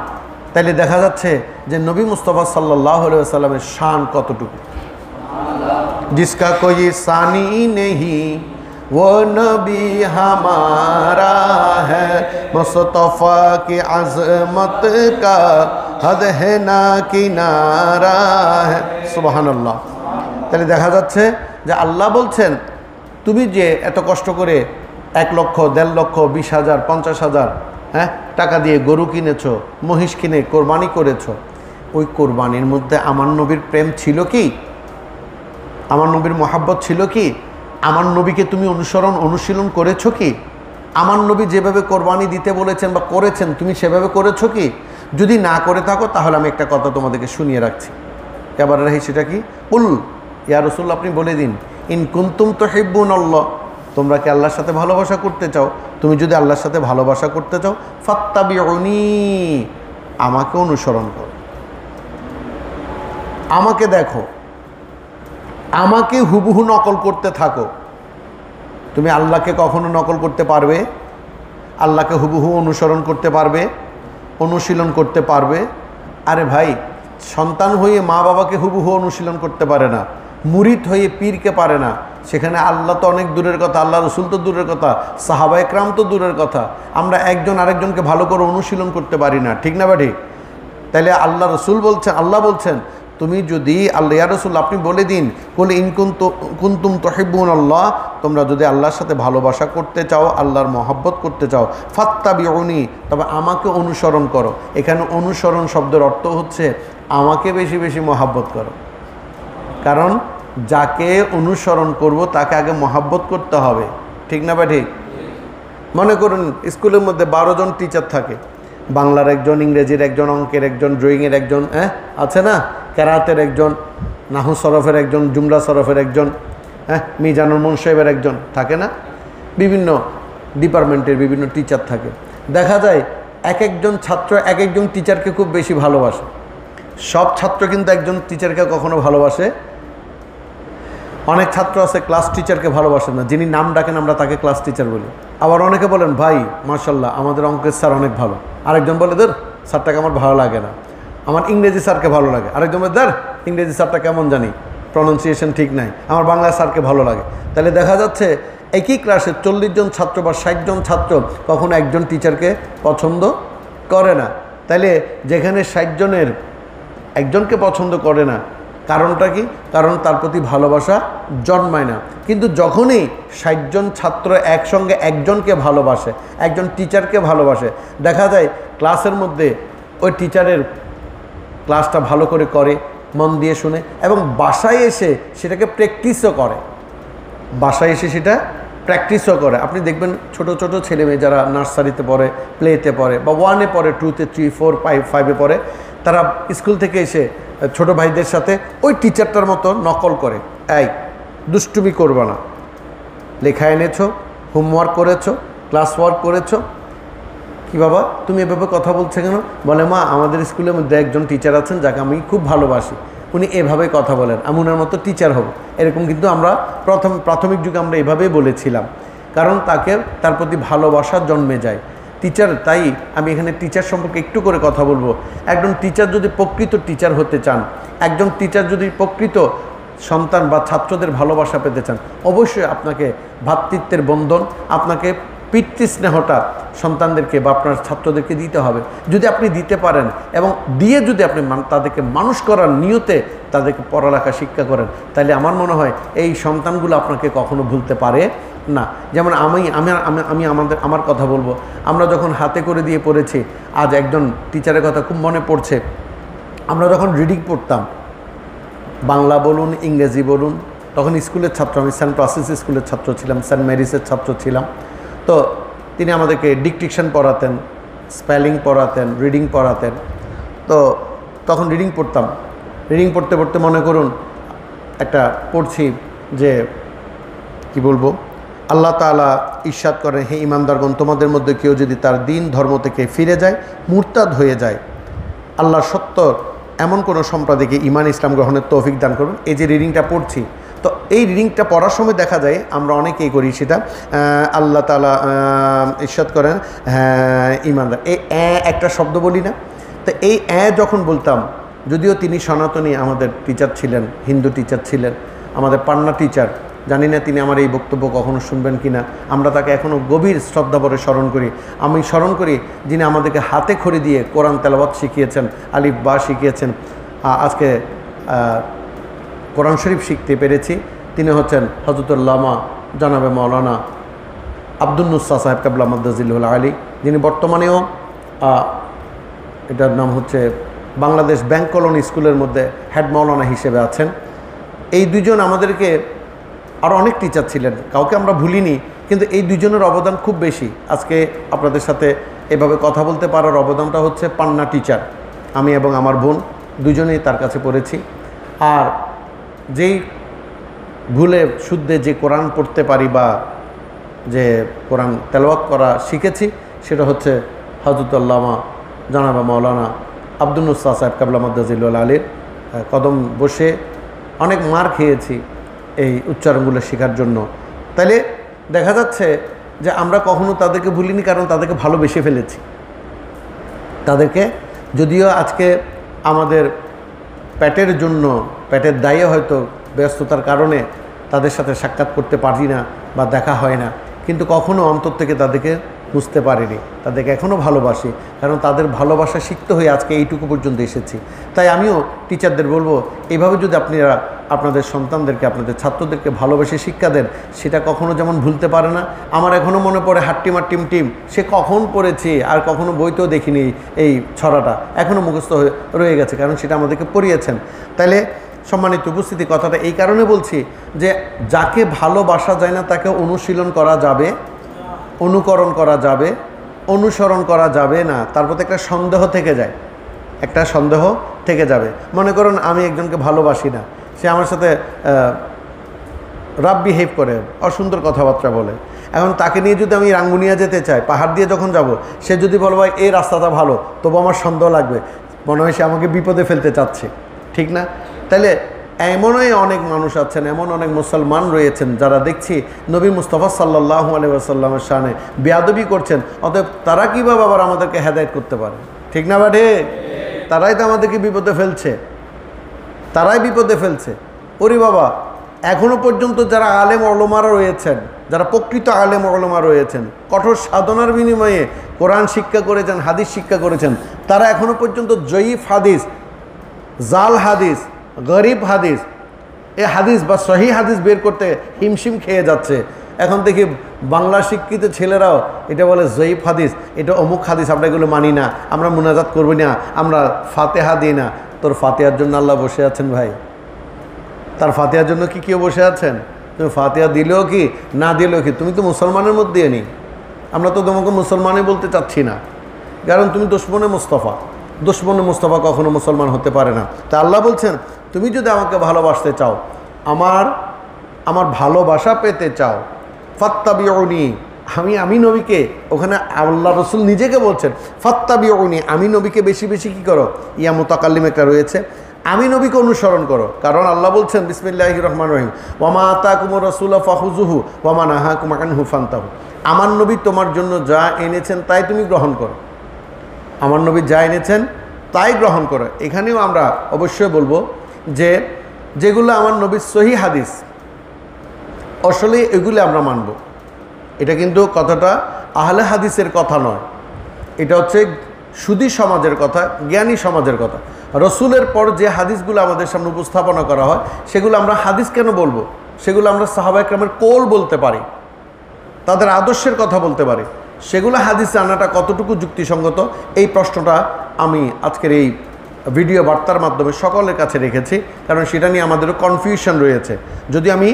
তাইলে দেখা যাচ্ছে যে নবী মুস্তাফা সাল্লাল্লাহু আলাইহি ওয়াসাল্লামের শান কতটুকু। जिसका कोई सानी नहीं वो नबी हमारा है, मुस्तफा की अज़मत का हद है ना किनारा है। सुबहानाल्लाह। তাহলে দেখা যাচ্ছে যে আল্লাহ বলছেন, তুমি যে এত কষ্ট করে 1 লক্ষ 1.5 লক্ষ 20,000 50,000 টাকা দিয়ে গরু কিনেছো, মহিষ কিনে কোরবানি করেছো, ওই কোরবানির মধ্যে আমার নবীর প্রেম ছিল কি? আমার নবীর মহাব্বত ছিল কি? আমার নবীকে তুমি অনুশীলন করেছো কি? আমার নবী যেভাবে কোরবানি দিতে বলেছেন বা করেছেন তুমি সেভাবে করেছো কি? যদি না করে থাকো তাহলে আমি একটা কথা তোমাদেরকে শুনিয়ে রাখছি। এবার রাহি সেটা কি? কুল ইয়া রাসূলুল্লাহ, আপনি বলে দিন, ইন কুনতুম তুহিব্বুনাল্লাহ, তোমরা কি আল্লাহর সাথে ভালোবাসা করতে চাও? তুমি যদি আল্লাহর সাথে ভালোবাসা করতে চাও ফাত্তাবিউনি, আমাকে অনুসরণ করো, আমাকে দেখো, আমাকে হুবহু নকল করতে থাকো। তুমি আল্লাহকে কখনো নকল করতে পারবে? আল্লাহকে হুবহু অনুসরণ করতে পারবে? অনুশীলন করতে পারবে? আরে ভাই, সন্তান হয়ে মা বাবাকে হুবহু অনুশীলন করতে পারে না, মুরিদ হয়ে পীরকে পারে না, সেখানে আল্লাহ তো অনেক দূরের কথা, আল্লাহ রসুল তো দূরের কথা, সাহাবা একরাম তো দূরের কথা, আমরা একজন আরেকজনকে ভালো করে অনুশীলন করতে পারি না, ঠিক না বাড়ি? তাইলে আল্লাহ রসুল বলছেন, আল্লাহ বলছেন, তুমি যদি আল্লাহ ইয়া রাসূল আপনি বলে দিন, কুল ইন কুনতুম তুহিব্বুনাল্লাহ, তোমরা যদি আল্লাহর সাথে ভালোবাসা করতে চাও, আল্লাহর মহব্বত করতে চাও, ফাত্তাবিউনি, তবে আমাকে অনুসরণ করো। এখানে অনুসরণ শব্দের অর্থ হচ্ছে আমাকে বেশি বেশি মহব্বত করো। কারণ যাকে অনুসরণ করব তাকে আগে মহব্বত করতে হবে, ঠিক না বা ঠিক? মনে করুন স্কুলের মধ্যে 12 জন টিচার থাকে, বাংলার একজন, ইংরেজির একজন, অঙ্কের একজন, ড্রয়িংয়ের একজন, আছে না, কেরাতের একজন, নাহু সরফের একজন, জুমলা সরফের একজন, মিজানুর মুনসাহেবের একজন, থাকে না? বিভিন্ন ডিপার্টমেন্টের বিভিন্ন টিচার থাকে। দেখা যায় এক একজন ছাত্র এক একজন টিচারকে খুব বেশি ভালোবাসে। সব ছাত্র কিন্তু একজন টিচারকে কখনো ভালোবাসে। অনেক ছাত্র আছে ক্লাস টিচারকে ভালোবাসে না, যিনি নাম ডাকেন আমরা তাকে ক্লাস টিচার বলি। আবার অনেকে বলেন, ভাই মাশাল্লাহ আমাদের অঙ্কের স্যার অনেক ভালো। আরেকজন বলে, ধর স্যারটাকে আমার ভালো লাগে না, আমার ইংরেজি স্যারকে ভালো লাগে। আরেকজন বলে, ধর ইংরেজি স্যারটা কেমন জানি, প্রনাউন্সিয়েশন ঠিক নাই, আমার বাংলা স্যারকে ভালো লাগে। তাহলে দেখা যাচ্ছে একই ক্লাসে 40 জন ছাত্র বা 60 জন ছাত্র কখনো একজন টিচারকে পছন্দ করে না। তাইলে যেখানে 60 জনের একজনকে পছন্দ করে না, কারণটা কি? কারণ তার প্রতি ভালোবাসা জন্মায় না। কিন্তু যখনই 60 জন ছাত্র একসঙ্গে একজনকে ভালোবাসে, একজন টিচারকে ভালোবাসে, দেখা যায় ক্লাসের মধ্যে ওই টিচারের ক্লাসটা ভালো করে করে, মন দিয়ে শুনে, এবং বাসায় এসে সেটাকে প্র্যাকটিসও করে, বাসায় এসে সেটা প্র্যাকটিসও করে। আপনি দেখবেন ছোট ছোট ছেলে মেয়ে যারা নার্সারিতে পড়ে, প্লেতে পড়ে, বা 1-এ পড়ে, 2-তে, 3, 4, 5-এ পড়ে, তারা স্কুল থেকে এসে ছোট ভাইদের সাথে ওই টিচারটার মতো নকল করে, এই দুষ্টুমি করবা না, লেখা এনেছো, হোমওয়ার্ক করেছো, ক্লাস ওয়ার্ক করেছো, কি বাবা তুমি এভাবে কথা বলছো কেন? বলে, মা আমাদের স্কুলের মধ্যে একজন টিচার আছেন যাকে আমি খুব ভালোবাসি, উনি এভাবে কথা বলেন, আমি ওনার মতো টিচার হব। এরকম কিন্তু আমরা প্রাথমিক যুগে আমরা এভাবেই বলেছিলাম, কারণ তার প্রতি ভালোবাসা জন্মে যায়। টিচার, তাই আমি এখানে টিচার সম্পর্কে একটু করে কথা বলবো। একজন টিচার যদি প্রকৃত টিচার হতে চান, একজন টিচার যদি প্রকৃত সন্তান বা ছাত্রদের ভালোবাসা পেতে চান, অবশ্যই আপনাকে ভ্রাতৃত্বের বন্ধন, আপনাকে পিতৃস্নেহটা সন্তানদেরকে বা আপনার ছাত্রদেরকে দিতে হবে। যদি আপনি দিতে পারেন এবং দিয়ে যদি আপনি তাদেরকে মানুষ করার নিয়তে তাদেরকে পড়ালেখা শিক্ষা করেন, তাহলে আমার মনে হয় এই সন্তানগুলো আপনাকে কখনো ভুলতে পারে না। যেমন আমার কথা বলবো, আমরা যখন হাতে করে দিয়ে পড়েছি, আজ একজন টিচারের কথা খুব মনে পড়ছে। আমরা যখন রিডিং পড়তাম, বাংলা বলুন, ইংরেজি বলুন, তখন স্কুলের ছাত্র, আমি সেন্ট ফ্রান্সিস স্কুলের ছাত্র ছিলাম, সেন্ট মেরিসের ছাত্র ছিলাম। তো তিনি আমাদেরকে ডিকটিকশন পড়াতেন, স্পেলিং পড়াতেন, রিডিং পড়াতেন। তো তখন রিডিং পড়তাম, রিডিং পড়তে পড়তে মনে করুন একটা পড়ছি যে কি বলবো, আল্লাহ তাআলা ইরশাদ করেন, হে ঈমানদারগণ, তোমাদের মধ্যে কেউ যদি তার দিন ধর্ম থেকে ফিরে যায়, মুরতাদ হয়ে যায়, আল্লাহ সত্তর এমন কোনো সম্প্রদায়কে ঈমান ইসলাম গ্রহণের তৌফিক দান করুন। এই যে রিডিংটা পড়ছি, তো এই রিডিংটা পড়ার সময় দেখা যায় আমরা অনেকেই করি সেটা। আল্লাহ তাআলা ইরশাদ করেন, হ্যাঁ ঈমানদার, এই একটা শব্দ বলি না, তো এই যখন বলতাম, যদিও তিনি সনাতনী আমাদের টিচার ছিলেন, হিন্দু টিচার ছিলেন, আমাদের পান্না টিচার, জানি না তিনি আমার এই বক্তব্য কখনো শুনবেন কি না। আমরা তাকে এখনও গভীর শ্রদ্ধাভরে স্মরণ করি। আমি স্মরণ করি যিনি আমাদেরকে হাতে খড়ি দিয়ে কোরআন তেলাওয়াত শিখিয়েছেন, আলিফ বা শিখিয়েছেন। আজকে কোরআন শরীফ শিখতে পেরেছি। তিনি হচ্ছেন হযরতুল্লামা জনাবে মাওলানা আব্দুল নুসা সাহেব কাবলা মাদ্দাজিল্লুল আলী, যিনি বর্তমানেও এটার নাম হচ্ছে বাংলাদেশ ব্যাংক কলোনি স্কুলের মধ্যে হেড মাওলানা হিসেবে আছেন। এই দুজন আমাদেরকে, আর অনেক টিচার ছিলেন, কাউকে আমরা ভুলিনি, কিন্তু এই দুজনের অবদান খুব বেশি। আজকে আপনাদের সাথে এভাবে কথা বলতে পারার অবদানটা হচ্ছে পান্না টিচার। আমি এবং আমার বোন দুজনেই তার কাছে পড়েছি। আর যেই ভুলে শুদ্ধে যে কোরআন পড়তে পারি বা যে কোরআন তেলাওয়াত করা শিখেছি, সেটা হচ্ছে হযরতুল্লামা জনাবা মাওলানা আব্দুল নুসা সাহেব কাবলা মাদ্দাজিল্লুল আলীর কদম বসে অনেক মার খেয়েছি এই উচ্চারণগুলো শেখার জন্য। তাইলে দেখা যাচ্ছে যে আমরা কখনো তাদেরকে ভুলিনি, কারণ তাদেরকে ভালোবেসে ফেলেছি। তাদেরকে যদিও আজকে আমাদের পেটের জন্য, পেটের দায়ে হয়তো ব্যস্ততার কারণে তাদের সাথে সাক্ষাৎ করতে পারি না বা দেখা হয় না, কিন্তু কখনো অন্তর থেকে তাদেরকে বুঝতে পারিনি। তাদেরকে এখনও ভালোবাসি, কারণ তাদের ভালোবাসা শিখতে হয়ে আজকে এইটুকু পর্যন্ত এসেছি। তাই আমিও টিচারদের বলবো, এইভাবে যদি আপনারা আপনাদের সন্তানদেরকে, আপনাদের ছাত্রদেরকে ভালোবেসে শিক্ষা দেন, সেটা কখনো যেমন ভুলতে পারে না। আমার এখনও মনে পড়ে হাট্টিমার টিম টিম, সে কখন পড়েছি, আর কখনো বইতেও দেখিনি এই ছড়াটা, এখনও মুখস্থ হয়ে রয়ে গেছে, কারণ সেটা আমাদেরকে পড়িয়েছেন। তাইলে সম্মানিত উপস্থিতি, কথাটা এই কারণে বলছি যে যাকে ভালোবাসা যায় না তাকে অনুশীলন করা যাবে, অনুকরণ করা যাবে, অনুসরণ করা যাবে না। তার প্রতি একটা সন্দেহ থেকে যায়, একটা সন্দেহ থেকে যাবে। মনে করুন আমি একজনকে ভালোবাসি না, সে আমার সাথে রাফ বিহেভ করে, অসুন্দর কথাবার্তা বলে। এখন তাকে নিয়ে যদি আমি রাঙ্গুনিয়া যেতে চাই, পাহাড় দিয়ে যখন যাব, সে যদি বলে ভাই এই রাস্তাটা ভালো, তবু আমার সন্দেহ লাগবে, মনে হয় সে আমাকে বিপদে ফেলতে চাচ্ছে, ঠিক না? তাইলে এমনই অনেক মানুষ আছেন, এমন অনেক মুসলমান রয়েছেন যারা দেখছি নবী মুস্তাফা সাল্লাল্লাহু আলাইহি ওয়াসাল্লামের শানে বেয়াদবি করছেন। অতএব তারা কীভাবে আবার আমাদেরকে হেদায়েত করতে পারে? ঠিক না বাটে? তারাই তো আমাদেরকে বিপদে ফেলছে, তারাই বিপদে ফেলছে। ওরে বাবা, এখনও পর্যন্ত যারা আলেম ওলামারা রয়েছেন, যারা প্রকৃত আলেম ওলামা রয়েছেন, কঠোর সাধনার বিনিময়ে কোরআন শিক্ষা করেছেন, হাদিস শিক্ষা করেছেন, তারা এখনও পর্যন্ত জয়ীফ হাদিস, জাল হাদিস, গরিব হাদিস, এ হাদিস বা সহি হাদিস বের করতে হিমশিম খেয়ে যাচ্ছে। এখন দেখি বাংলা শিক্ষিত ছেলেরাও এটা বলে জয়ীফ হাদিস, এটা অমুক হাদিস, আমরা এগুলো মানি না, আমরা মুনাজাত করবো না, আমরা ফাতেহা দিই না। তোর ফাতেহার জন্য আল্লাহ বসে আছেন ভাই, তার ফাতেহার জন্য কি কেউ বসে আছেন? তুমি ফাতেহা দিলেও কি না দিলেও কি, তুমি তো মুসলমানের মধ্যে নেই। আমরা তো তোমাকে মুসলমানই বলতে চাচ্ছি না, কারণ তুমি দুশমনে মুস্তাফা। দুশমনে মুস্তাফা কখনো মুসলমান হতে পারে না। তা আল্লাহ বলছেন, তুমি যদি আমাকে ভালোবাসতে চাও, আমার ভালোবাসা পেতে চাও, ফাত্তাবিউনি, আমি নবীকে, ওখানে আল্লাহ রসুল নিজেকে বলছেন ফাত্তাবিউনি, আমি নবীকে বেশি বেশি কী করো, ইয়া মুতাকাল্লিম একটা রয়েছে, আমি নবীকে অনুসরণ করো। কারণ আল্লাহ বলছেন বিসমিল্লাহির রহমানির রহিম, ওয়ামা আতাকুমুর রাসূলু ফাখুযুহু ওয়ামা নাহাকুম আনহু ফান্তাহু। আমার নবী তোমার জন্য যা এনেছেন তাই তুমি গ্রহণ করো, আমার নবী যা এনেছেন তাই গ্রহণ করো। এখানেও আমরা অবশ্যই বলবো যে যেগুলো আমার নবীর সহি হাদিস, আসলে এগুলো আমরা মানব। এটা কিন্তু কথাটা আহলে হাদিসের কথা নয়, এটা হচ্ছে সুদী সমাজের কথা, জ্ঞানী সমাজের কথা। রসুলের পর যে হাদিসগুলো আমাদের সামনে উপস্থাপনা করা হয়, সেগুলো আমরা হাদিস কেন বলবো? সেগুলো আমরা সাহাবা ইকরামের কৌল বলতে পারি, তাদের আদর্শের কথা বলতে পারি। সেগুলো হাদিসে আনাটা কতটুকু যুক্তিসঙ্গত, এই প্রশ্নটা আমি আজকের এই ভিডিও বার্তার মাধ্যমে সকলের কাছে রেখেছি, কারণ সেটা নিয়ে আমাদেরও কনফিউশন রয়েছে। যদি আমি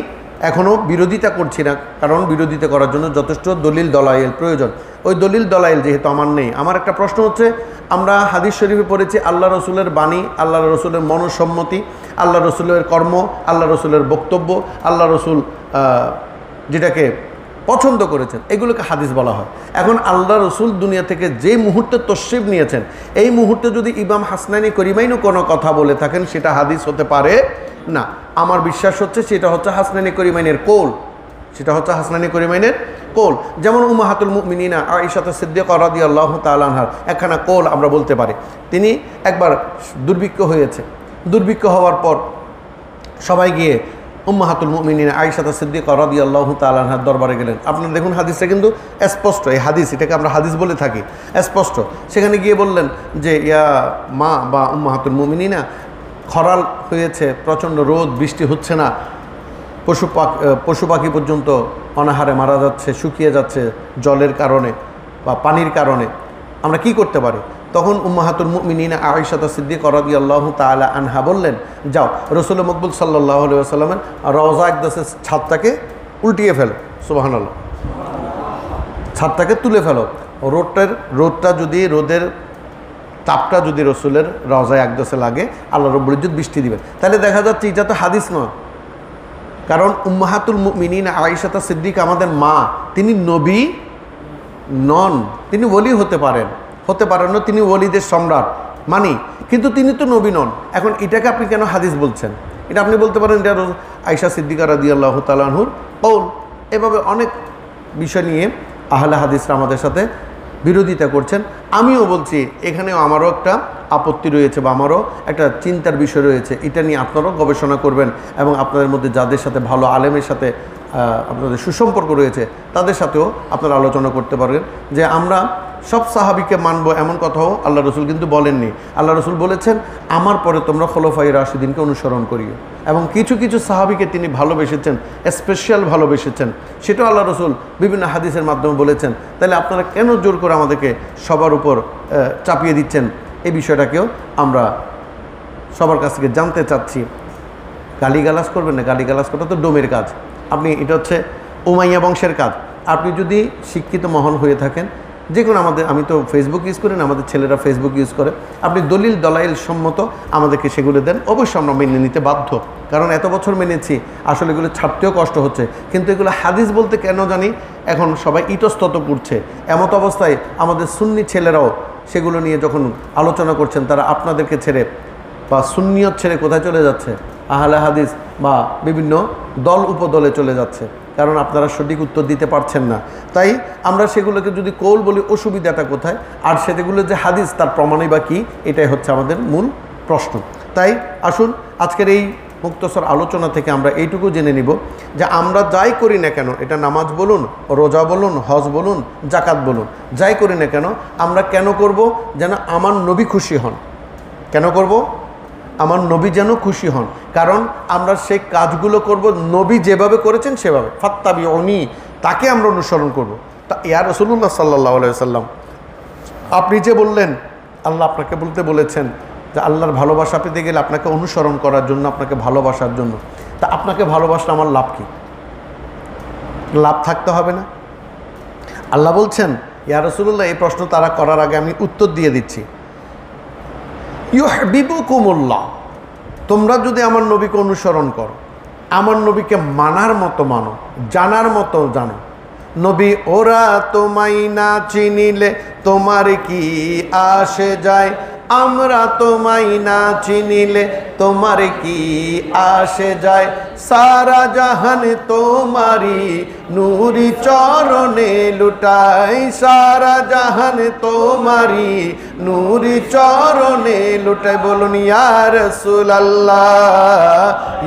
এখনও বিরোধিতা করছি না, কারণ বিরোধিতা করার জন্য যথেষ্ট দলিল দলাইল প্রয়োজন। ওই দলিল দলাইল যেহেতু আমার নেই, আমার একটা প্রশ্ন হচ্ছে, আমরা হাদিস শরীফে পড়েছি আল্লাহ রসুলের বাণী, আল্লাহ রসুলের মনসম্মতি, আল্লাহ রসুলের কর্ম, আল্লাহ রসুলের বক্তব্য, আল্লাহ রসুল যেটাকে পছন্দ করেছেন, এগুলোকে হাদিস বলা হয়। এখন আল্লাহ রসুল দুনিয়া থেকে যে মুহূর্তে তশরিফ নিয়েছেন, এই মুহূর্তে যদি ইমাম হাসনানী করিমাইনও কোনো কথা বলে থাকেন, সেটা হাদিস হতে পারে না। আমার বিশ্বাস হচ্ছে সেটা হচ্ছে হাসনানী করিমাইনের কৌল, সেটা হচ্ছে হাসনানী করিমাইনের কৌল। যেমন উম্মাহাতুল মুমিনিনা আয়েশা সিদ্দিকা রাদিয়াল্লাহু তাআলা আনহার একখানা কৌল আমরা বলতে পারি। তিনি একবার দুর্ভিক্ষ হয়েছে, দুর্ভিক্ষ হওয়ার পর সবাই গিয়ে উম্মাহাতুল মুমিনিনা আয়েশা সিদ্দিকা রাদিয়াল্লাহু তাআলা আনহার দরবারে গেলেন। আপনারা দেখুন হাদিসটা কিন্তু স্পষ্ট, এই হাদিস, এটাকে আমরা হাদিস বলে থাকি, স্পষ্ট। সেখানে গিয়ে বললেন যে ইয়া মা বা উম্মাহাতুল মুমিনিনা, খরাল হয়েছে, প্রচণ্ড রোদ, বৃষ্টি হচ্ছে না, পশু পাখি পর্যন্ত অনাহারে মারা যাচ্ছে, শুকিয়ে যাচ্ছে জলের কারণে বা পানির কারণে, আমরা কি করতে পারি? তখন উম্মাহাতুল মুমিনিনা আয়েশা সিদ্দিকা রাদিয়াল্লাহু তাআলা আনহা বললেন, যাও রসুল মকবুল সাল্লাল্লাহু আলাইহি ওয়াসাল্লামের রওজা আকদাসের ছাদটাকে উল্টিয়ে ফেলো, সুবহানাল্লাহ, ছাদটাকে তুলে ফেলো। রোদটা যদি, রোদের তাপটা যদি রসুলের রওজা আকদাসে লাগে, আল্লাহ রাব্বুল ইজ্জত বৃষ্টি দিবেন। তাহলে দেখা যাচ্ছে এটা তো হাদিস নয়, কারণ উম্মাহাতুল মুমিনিনা আয়েশা সিদ্দিকা আমাদের মা, তিনি নবী নন, তিনি ওলি হতে পারেন না, তিনি ওলিদের সম্রাট মানি, কিন্তু তিনি তো নবী নন। এখন এটাকে আপনি কেন হাদিস বলছেন? এটা আপনি বলতে পারেন এটা আয়েশা সিদ্দিকা রাদিয়াল্লাহু তাআলা আনহুর কওল। এভাবে অনেক বিষয় নিয়ে আহলে হাদিসরা আমাদের সাথে বিরোধিতা করছেন। আমিও বলছি, এখানেও আমারও একটা আপত্তি রয়েছে বা আমারও একটা চিন্তার বিষয় রয়েছে। এটা নিয়ে আপনারাও গবেষণা করবেন এবং আপনাদের মধ্যে যাদের সাথে ভালো আলেমের সাথে আপনাদের সুসম্পর্ক রয়েছে, তাদের সাথেও আপনারা আলোচনা করতে পারবেন যে আমরা সব সাহাবিকে মানবো, এমন কথাও আল্লাহ রসুল কিন্তু বলেননি। আল্লাহ রসুল বলেছেন, আমার পরে তোমরা খোলাফায়ে রাশিদিনকে অনুসরণ করিও, এবং কিছু কিছু সাহাবিকে তিনি ভালোবেসেছেন, স্পেশাল ভালোবেসেছেন, সেটাও আল্লাহ রসুল বিভিন্ন হাদিসের মাধ্যমে বলেছেন। তাহলে আপনারা কেন জোর করে আমাদেরকে সবার উপর চাপিয়ে দিচ্ছেন? এই বিষয়টাকেও আমরা সবার কাছ থেকে জানতে চাচ্ছি। গালিগালাজ করবেন না, গালিগালাজ করা তো ডোমের কাজ। আপনি, এটা হচ্ছে উমাইয়া বংশের কাজ। আপনি যদি শিক্ষিত মহান হয়ে থাকেন, যে কোনো আমি তো ফেসবুক ইউজ করি না, আমাদের ছেলেরা ফেসবুক ইউজ করে, আপনি দলিল দলাইল সম্মত আমাদেরকে সেগুলো দেন, অবশ্যই আমরা মেনে নিতে বাধ্য, কারণ এত বছর মেনেছি, আসলে এগুলো ছাড়তেও কষ্ট হচ্ছে। কিন্তু এগুলো হাদিস বলতে কেন জানি এখন সবাই ইতস্তত করছে। এমত অবস্থায় আমাদের সুন্নি ছেলেরাও সেগুলো নিয়ে যখন আলোচনা করছেন, তারা আপনাদেরকে ছেড়ে বা সুন্নিয়ত ছেড়ে কোথায় চলে যাচ্ছে? আহলে হাদিস বা বিভিন্ন দল উপদলে চলে যাচ্ছে, কারণ আপনারা সঠিক উত্তর দিতে পারছেন না। তাই আমরা সেগুলোকে যদি কৌল বলি, অসুবিধাটা কোথায়? আর সেগুলো যে হাদিস, তার প্রমাণই বা কী? এটাই হচ্ছে আমাদের মূল প্রশ্ন। তাই আসুন আজকের এই মুক্তসর আলোচনা থেকে আমরা এইটুকু জেনে নিব যে আমরা যাই করি না কেন, এটা নামাজ বলুন, রোজা বলুন, হজ বলুন, জাকাত বলুন, যাই করি না কেন, আমরা কেন করব? যেন আমার নবী খুশি হন। কেন করব? আমার নবী যেন খুশি হন। কারণ আমরা সেই কাজগুলো করব নবী যেভাবে করেছেন সেভাবে, ফাত্তাবিউনি, তাকে আমরা অনুসরণ করব। তা ইয়া রাসূলুল্লাহ সাল্লাল্লাহু আলাইহি ওয়াসাল্লাম, আপনি যে বললেন, আল্লাহ আপনাকে বলতে বলেছেন যে আল্লাহর ভালোবাসা পেতে গেলে আপনাকে অনুসরণ করার জন্য, আপনাকে ভালোবাসার জন্য। তা আপনাকে ভালোবাসলে আমার লাভ কি? লাভ থাকতে হবে না? আল্লাহ বলছেন, ইয়া রাসূলুল্লাহ, এই প্রশ্ন তারা করার আগে আমি উত্তর দিয়ে দিচ্ছি। ইউহিব্বুকুমুল্লাহ, তোমরা যদি আমার নবীকে অনুসরণ করো, আমার নবীকে মানার মতো মানো, জানার মতো জানো। নবী, ওরা তোমায় না চিনিলে তোমার কি আসে যায়, আমরা তোমায় না চিনিলে তোমার কি আসে যায়, সারা জাহান তোমারি নূরি চরণে লুটাই, সারা জাহান তোমারি নূরি চরণে লুটাই। বলুন ইয়া রাসূলুল্লাহ,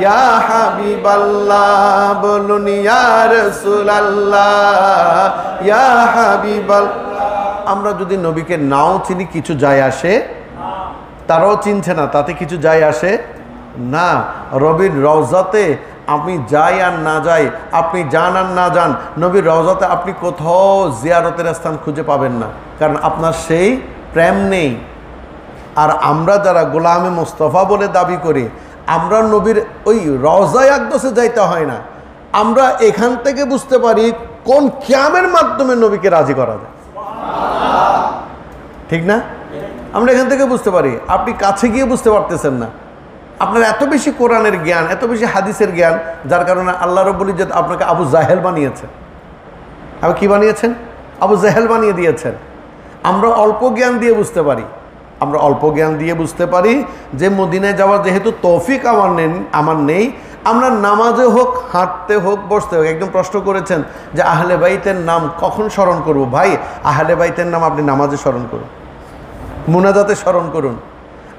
ইয়া হাবিবাল্লাহ, বলুন ইয়া রাসূলুল্লাহ, ইয়া হাবিবাল্লাহ। আমরা যদি নবীকে নাও চিনি, কিছু যায় আসে? তারাও চিনছে না, তাতে কিছু যায় আসে না। রবির রওজাতে আপনি যাই আর না যাই, আপনি যান আর না যান, নবীর রওজাতে আপনি কোথাও জিয়ারতের স্থান খুঁজে পাবেন না, কারণ আপনার সেই প্রেম নেই। আর আমরা যারা গোলামে মুস্তাফা বলে দাবি করি, আমরা নবীর ওই রওজায়ে আকদাসে যাইতে হয় না, আমরা এখান থেকে বুঝতে পারি কোন কিয়ামের মাধ্যমে নবীকে রাজি করা যায়। ঠিক না? আমরা এখান থেকে বুঝতে পারি। আপনি কাছে গিয়ে বুঝতে পারতেছেন না। আপনার এত বেশি কোরআনের জ্ঞান, এত বেশি হাদিসের জ্ঞান, যার কারণে আল্লাহ রাব্বুল ইজ্জত আপনাকে আবু জাহেল বানিয়েছে। আবার কি বানিয়েছেন? আবু জেহেল বানিয়ে দিয়েছেন। আমরা অল্প জ্ঞান দিয়ে বুঝতে পারি, আমরা অল্প জ্ঞান দিয়ে বুঝতে পারি যে মদিনায় যাওয়ার যেহেতু তৌফিক আমার নেই, আমরা নামাজে হোক, হাঁটতে হোক, বসতে হোক। একদম প্রশ্ন করেছেন যে আহলে বাইতের নাম কখন স্মরণ করব? ভাই, আহলে বাইতের নাম আপনি নামাজে স্মরণ করুন, মুনাজাতে স্মরণ করুন।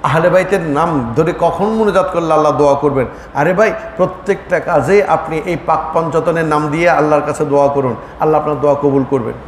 আহলে বাইতের নাম ধরে কখন মুনাজাত করলে আল্লাহ দোয়া করবেন? আরে ভাই, প্রত্যেকটা কাজে আপনি এই পাক পঞ্চতনের নাম দিয়ে আল্লাহর কাছে দোয়া করুন, আল্লাহ আপনার দোয়া কবুল করবেন।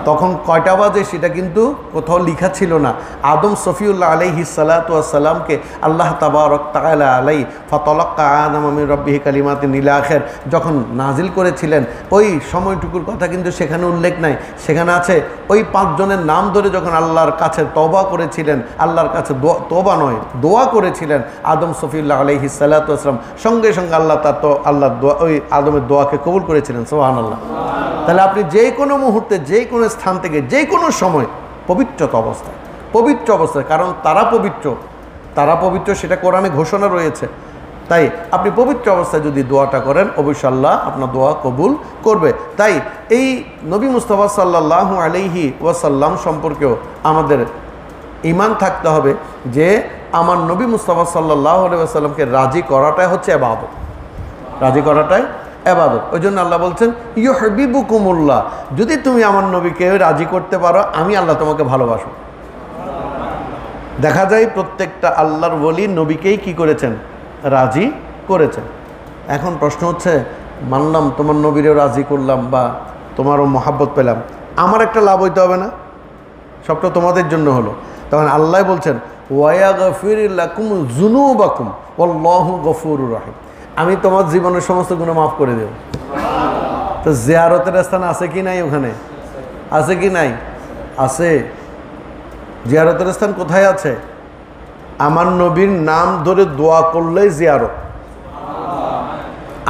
তখন কয়টা বাজে সেটা কিন্তু কোথাও লেখা ছিল না। আদম সফিউল্লাহ আলাইহিস সালাতু ওয়াস সালামকে আল্লাহ তাবারক তাআলা আলাইহি ফাতালাক্কা আদম মির রাব্বিহি কালিমাতিন ইলা আখির যখন নাজিল করেছিলেন, ওই সময়টুকুর কথা কিন্তু সেখানে উল্লেখ নাই। সেখানে আছে ওই 5 জনের নাম ধরে যখন আল্লাহর কাছে তওবা করেছিলেন, আল্লাহর কাছে তওবা নয় দোয়া করেছিলেন আদম সফিউল্লাহ আলাইহিস সালাতু ওয়াস সালাম, সঙ্গে সঙ্গে আল্লাহ আল্লাহর দোয়া, ওই আদমের দোয়াকে কবুল করেছিলেন। সুবহানাল্লাহ। তাহলে আপনি যে কোনো মুহূর্তে, যে কোনো স্থান থেকে, যে কোনো সময় পবিত্রতা অবস্থায়, পবিত্র অবস্থায়, কারণ তারা পবিত্র সেটা কোরআনে ঘোষণা রয়েছে। তাই আপনি পবিত্র অবস্থায় যদি দোয়াটা করেন, অবশ্যই আল্লাহ আপনার দোয়া কবুল করবে। তাই এই নবী মুস্তাফা সাল্লাল্লাহু আলাইহি ওয়াসাল্লাম সম্পর্কেও আমাদের ঈমান থাকতে হবে যে আমার নবী মুস্তাফা সাল্লাল্লাহু আলাইহি ওয়াসাল্লামকে রাজি করাটাই হচ্ছে ইবাদত, রাজি করাটাই ইবাদত। ওই জন্য আল্লাহ বলছেন ইউহিব্বুকুমুল্লাহ, যদি তুমি আমার নবীকে রাজি করতে পারো, আমি আল্লাহ তোমাকে ভালোবাসো। দেখা যায় প্রত্যেকটা আল্লাহর ওলি নবীকেই কি করেছেন? রাজি করেছেন। এখন প্রশ্ন হচ্ছে, মানলাম তোমার নবীরেও রাজি করলাম বা তোমারও মহাব্বত পেলাম, আমার একটা লাভ হইতে হবে না? সবটা তোমাদের জন্য হলো। তখন আল্লাহ বলছেন ওয়ায়াগফির লাকুম যুনুবাকুম ওয়াল্লাহু গফুরুর রহিম, আমি তোমার জীবনের সমস্ত গুনাহ মাফ করে দেব। তো জিয়ারতের স্থান আছে কি নাই? ওখানে আছে কি নাই? আছে। জিয়ারতের স্থান কোথায় আছে? আমার নবীর নাম ধরে দোয়া করলেই জিয়ারত।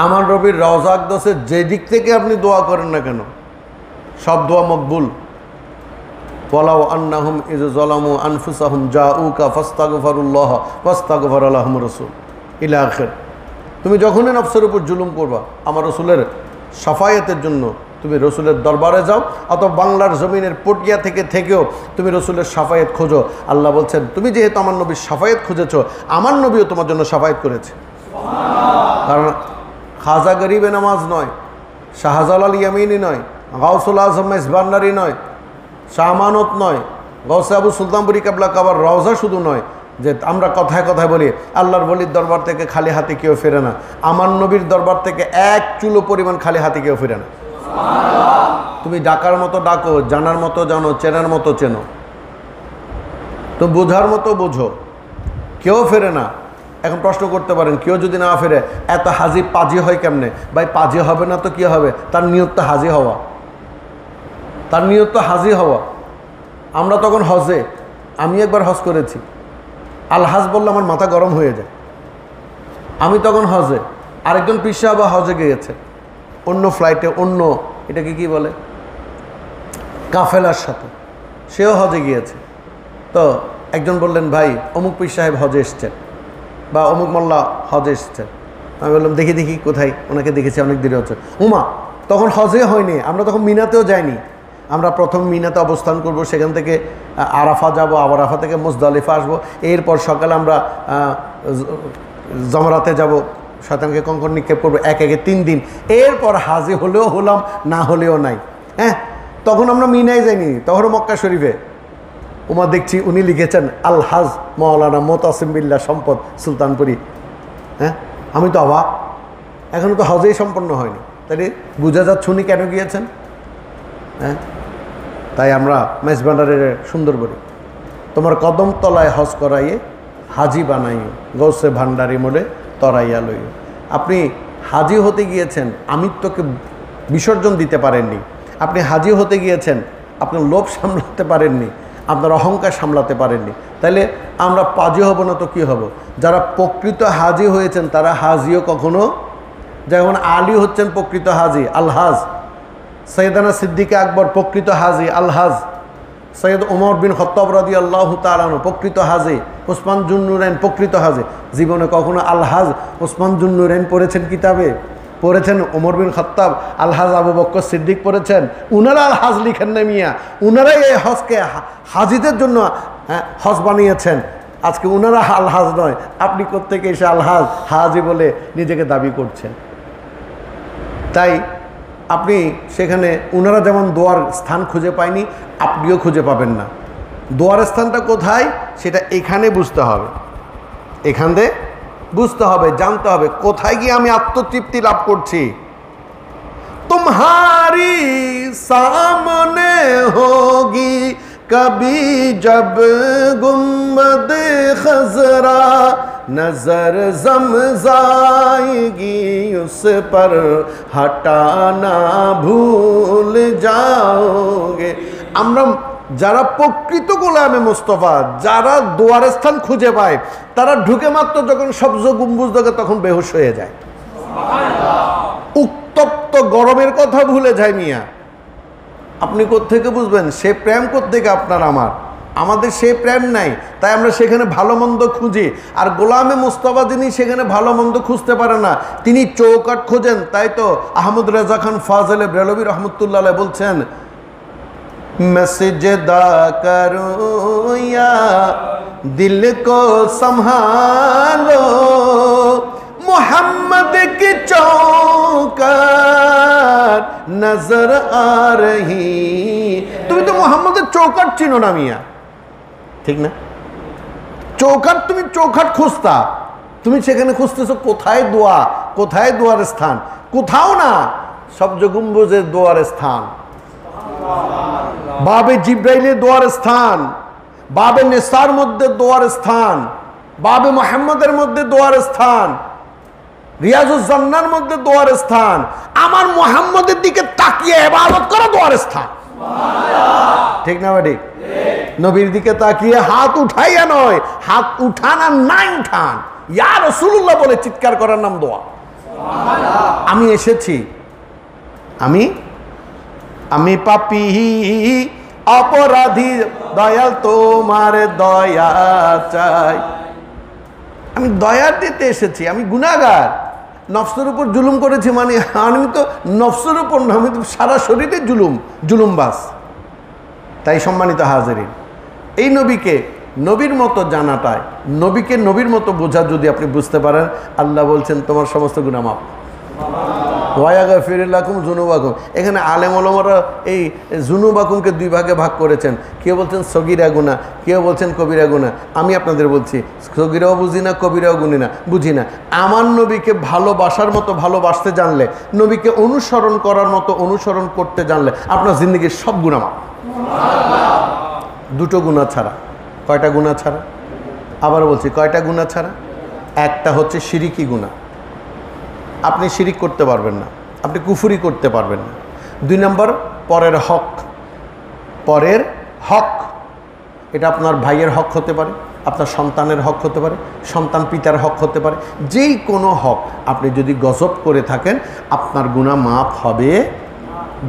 আমার নবীর রওজা আকদাসে যে দিক থেকে আপনি দোয়া করেন না কেন, সব দোয়া মকবুল। ওয়ালাউ আন্নাহুম ইয যালামু আনফুসাহুম জাউকা ফাস্তাগফিরুল্লাহ ওয়াস্তাগফারা লাহুম রাসূল ইলা আখির। তুমি যখনই নফসের উপর জুলুম করবা, আমার রসুলের সাফায়াতের জন্য তুমি রসুলের দরবারে যাও, অথবা বাংলার জমিনের পটিয়া থেকেও তুমি রসুলের সাফায়াত খোঁজো। আল্লাহ বলছেন তুমি যেহেতু আমার নবীর সাফায়াত খুঁজেছো, আমার নবীও তোমার জন্য সাফায়াত করেছে। কারণ খাজা গরিবে নামাজ নয়, শাহজালাল ইয়ামিনী নয়, গাউসুল আজম মেজবান্নারি নয়, শাহমানত নয়, গৌসে আবু সুলতানপুরি কেবলা কাবার রওজা শুধু নয় যে আমরা কথায় কথায় বলি আল্লাহর বলির দরবার থেকে খালি হাতে কেউ ফেরে না। আমার নবীর দরবার থেকে এক চুলো পরিমাণ খালি হাতে কেউ ফেরে না। তুমি ডাকার মতো ডাকো, জানার মতো জানো, চেনার মতো চেনো, তো বোঝার মতো বোঝো, কেউ ফেরে না। এখন প্রশ্ন করতে পারেন, কেউ যদি না ফেরে এত হাজি পাজি হয় কেমনে? ভাই, পাজি হবে না তো কি হবে? তার নিয়ত তো হাজি হওয়া, তার নিয়ত তো হাজি হওয়া। আমরা তখন হজে, আমি একবার হজ করেছি, আলহাজ বললে আমার মাথা গরম হয়ে যায়। আমি তখন হজে, আরেকজন পিসা বা হজে গিয়েছে অন্য ফ্লাইটে, অন্য এটাকে কি বলে, কাফেলার সাথে, সেও হজে গিয়েছে। তো একজন বললেন, ভাই অমুক পীর সাহেব হজে এসছেন বা অমুক মোল্লা হজে এসছেন। আমি বললাম দেখি দেখি কোথায়, ওনাকে দেখেছি অনেক দেরি হচ্ছে। উমা, তখন হজে হয়নি, আমরা তখন মিনাতেও যাইনি। আমরা প্রথম মিনাতে অবস্থান করব, সেখান থেকে আরাফা যাব, আবার আরাফা থেকে মুজদালিফা আসবো, এরপর সকালে আমরা জমরাতে যাব, শয়তানকে কঙ্কর নিক্ষেপ করবো, একে 3 দিন। এরপর হাজি হলেও হলাম, না হলেও নাই। হ্যাঁ, তখন আমরা মিনায় যাইনি, তখন মক্কা শরীফে। উমা দেখছি উনি লিখেছেন আলহাজ মাওলানা মোতাসিম বিল্লাহ সম্পদ সুলতানপুরি। হ্যাঁ, আমি তো অবাক, এখনও তো হজেই সম্পন্ন হয়নি, তাহলে বুঝা যাচ্ছে উনি কেন গিয়েছেন। হ্যাঁ, তাই আমরা মেজবান্ডারের সুন্দর বলি, তোমার কদম তলায় হজ করাইয়ে হাজি বানাইও, গৌসে ভান্ডারি মোড়ে তরাইয়া লইও। আপনি হাজি হতে গিয়েছেন, আমিত্বকে বিসর্জন দিতে পারেননি। আপনি হাজি হতে গিয়েছেন, আপনার লোভ সামলাতে পারেননি, আপনার অহংকার সামলাতে পারেননি। তাইলে আমরা পাজি হব না তো কী হব? যারা প্রকৃত হাজি হয়েছেন তারা হাজিও কখনো, যেমন আলী হচ্ছেন প্রকৃত হাজি, আলহাজ। সৈয়দানা সিদ্দিকে আকবর প্রকৃত হাজি, আলহাজ। সৈয়দ ওমর বিন খত্তাব রাদিয়াল্লাহু তাআলা আনহু প্রকৃত হাজি। ওসমান জুন্নুরাইন প্রকৃত হাজি। জীবনে কখনো আলহাজ ওসমান জুন্নুরাইন পড়েছেন কিতাবে? পড়েছেন ওমর বিন খাত্তাব, আলহাজ আবু বকর সিদ্দিক পড়েছেন, উনারা আল হাজ লিখেন না মিয়া, উনারাই এই হজকে হাজিদের জন্য হজ বানিয়েছেন। আজকে উনারা আলহাজ নয়, আপনি কোত্থেকে এসে আলহাজ হাজি বলে নিজেকে দাবি করছেন? তাই আপনি সেখানে উনারা যেমন দোয়ার স্থান খুঁজে পায়নি, আপনিও খুঁজে পাবেন না। দোয়ার স্থানটা কোথায় সেটা এখানে বুঝতে হবে, এখান দিয়ে বুঝতে হবে, জানতে হবে কোথায় গিয়ে আমি আত্মতৃপ্তি লাভ করছি। तुम्हारी सामने होगी कभी जब गुम्बद खजरा नजर जमजाएगी उस पर हटाना भूल जाओगे। আমরা যারা প্রকৃত গোলামে মুস্তাফা, যারা দোয়ার স্থান খুঁজে পায়, তারা ঢুকে মাত্র যখন সবজ গম্বুজ দেখে তখন বেহুশ হয়ে যায়, উত্তপ্ত গরমের কথা ভুলে যায় মিয়া। আপনি কোত্থেকে বুঝবেন সে প্রেম কোত্থেকে? আপনার আমাদের সে প্রেম নাই, তাই আমরা সেখানে ভালো মন্দ খুঁজি। আর গোলামে মুস্তাফা যিনি সেখানে ভালো মন্দ খুঁজতে পারে না, তিনি চৌকাট খোঁজেন। তাই তো আহমদ রেজা খান ফাজলে ব্রেলভী রহমতুল্লাহ বলছেন, মসজিদা করো ইয়া দিল কো সম্ভালো मोहम्मद की चौकट नजर आ रही। তুমি তো মোহাম্মদের চৌকাট চিনো না মিয়া, ঠিক না? চৌকাট, তুমি চৌকাট খুঁজতা, তুমি সেখানে খুঁজতেছো কোথায় দোয়া, কোথায় দোয়ার স্থান? কোথাও না, সবজ গম্বুজের দোয়ার স্থান, বাবে জিব্রাইলের দোয়ার স্থান, বাবে নেসার মধ্যে দোয়ার স্থান, বাবে মুহাম্মদের মধ্যে দোয়ার স্থান, রিয়াজুজ জান্নার মধ্যে দোয়ার স্থান, আমার মুহাম্মদের দিকে তাকিয়ে ইবাদত করা দোয়ার স্থান। ঠিক না ভাই? নবীর দিকে তাকিয়ে হাত উঠাইয়া নয়, হাত উঠান আর নাই উঠান, ইয়া রাসূলুল্লাহ বলে চিৎকার করার নাম দোয়া। আমি এসেছি, আমি পাপী অপরাধী, দয়াল তোমার দয়া চাই। আমি দয়া দিতে এসেছি, আমি গুনাহগার, নফসের উপর জুলুম করেছি। মানে আমি তো নফসের উপর না, আমি তো সারা শরীরে জুলুমবাস। তাই সম্মানিত হাজিরিন, এই নবীকে নবীর মতো জানাটায়, নবীকে নবীর মতো বোঝা যদি আপনি বুঝতে পারেন, আল্লাহ বলছেন তোমার সমস্ত গুনাহ মাফ, ওয়ায়াগফিরুলাকুম যুনুবাকুম। এখানে আলেম ওলামারা এই যুনুবাকুমকে দুই ভাগে ভাগ করেছেন, কেউ বলছেন সগীরা গুনাহ, কেউ বলছেন কবিরা গুনাহ। আমি আপনাদের বলছি, সগীরাও বুঝি না, কবিরাও বুঝি না। আমার নবীকে ভালোবাসার মতো ভালোবাসতে জানলে, নবীকে অনুসরণ করার মতো অনুসরণ করতে জানলে আপনার জিন্দগির সব গুনাহ মাফ। দুটো গুনাহ ছাড়া। কয়টা গুনাহ ছাড়া? আবার বলছি, কয়টা গুনাহ ছাড়া? একটা হচ্ছে শিরিকি গুনাহ, আপনি শিরিক করতে পারবেন না, আপনি কুফরি করতে পারবেন না। 2 নম্বর পরের হক, পরের হক, এটা আপনার ভাইয়ের হক হতে পারে, আপনার সন্তানের হক হতে পারে, সন্তান পিতার হক হতে পারে, যেই কোনো হক আপনি যদি গজব করে থাকেন আপনার গুনাহ মাফ হবে।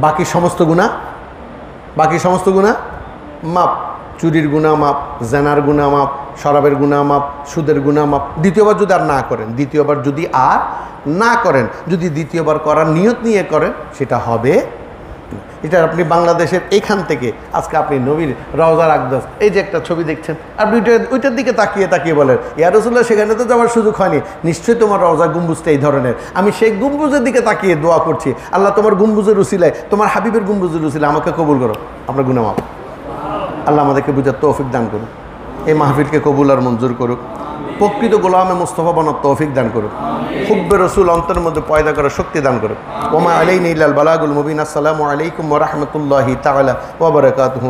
বাকি সমস্ত গুনাহ মাফ। চুরির গুনাহ মাফ, জেনার গুনাহ মাফ, শরাবের গুনাহ মাফ, সুদের গুনাহ মাফ। দ্বিতীয়বার যদি আর না করেন, যদি দ্বিতীয়বার করার নিয়ত নিয়ে করেন, সেটা হবে। এটা আপনি বাংলাদেশের এখান থেকে আজকে আপনি নবীর রওজার আকদাস, এই যে একটা ছবি দেখছেন, আপনি ওইটার দিকে তাকিয়ে বলেন, ইয়া রাসূলুল্লাহ সেখানে তো যাওয়ার সুযোগ হয়নি, নিশ্চয়ই তোমার রওজা গম্বুজটা এই ধরনের। আমি সেই গম্বুজের দিকে তাকিয়ে দোয়া করছি, আল্লাহ তোমার গম্বুজের উসিলায়, তোমার হাবিবের গম্বুজের উসিলায় আমাকে কবুল করো, আপনার গুনাহ মাফ। আল্লাহ আমাদেরকে বুঝার তৌফিক দান করুন, এই মাহফিলকে কবুল আর মঞ্জুর করুক, প্রকৃত গোলামে মুস্তাফা বানার তৌফিক দান করুক, হুব্বে রসুল অন্তরের মধ্যে পয়দা করার শক্তি দান করুক। ওমা আলাইনা ইল্লাল বালাগুল মুবিন। আসসালামু আলাইকুম ওয়া রাহমাতুল্লাহি তাআলা ওয়া বারাকাতুহু।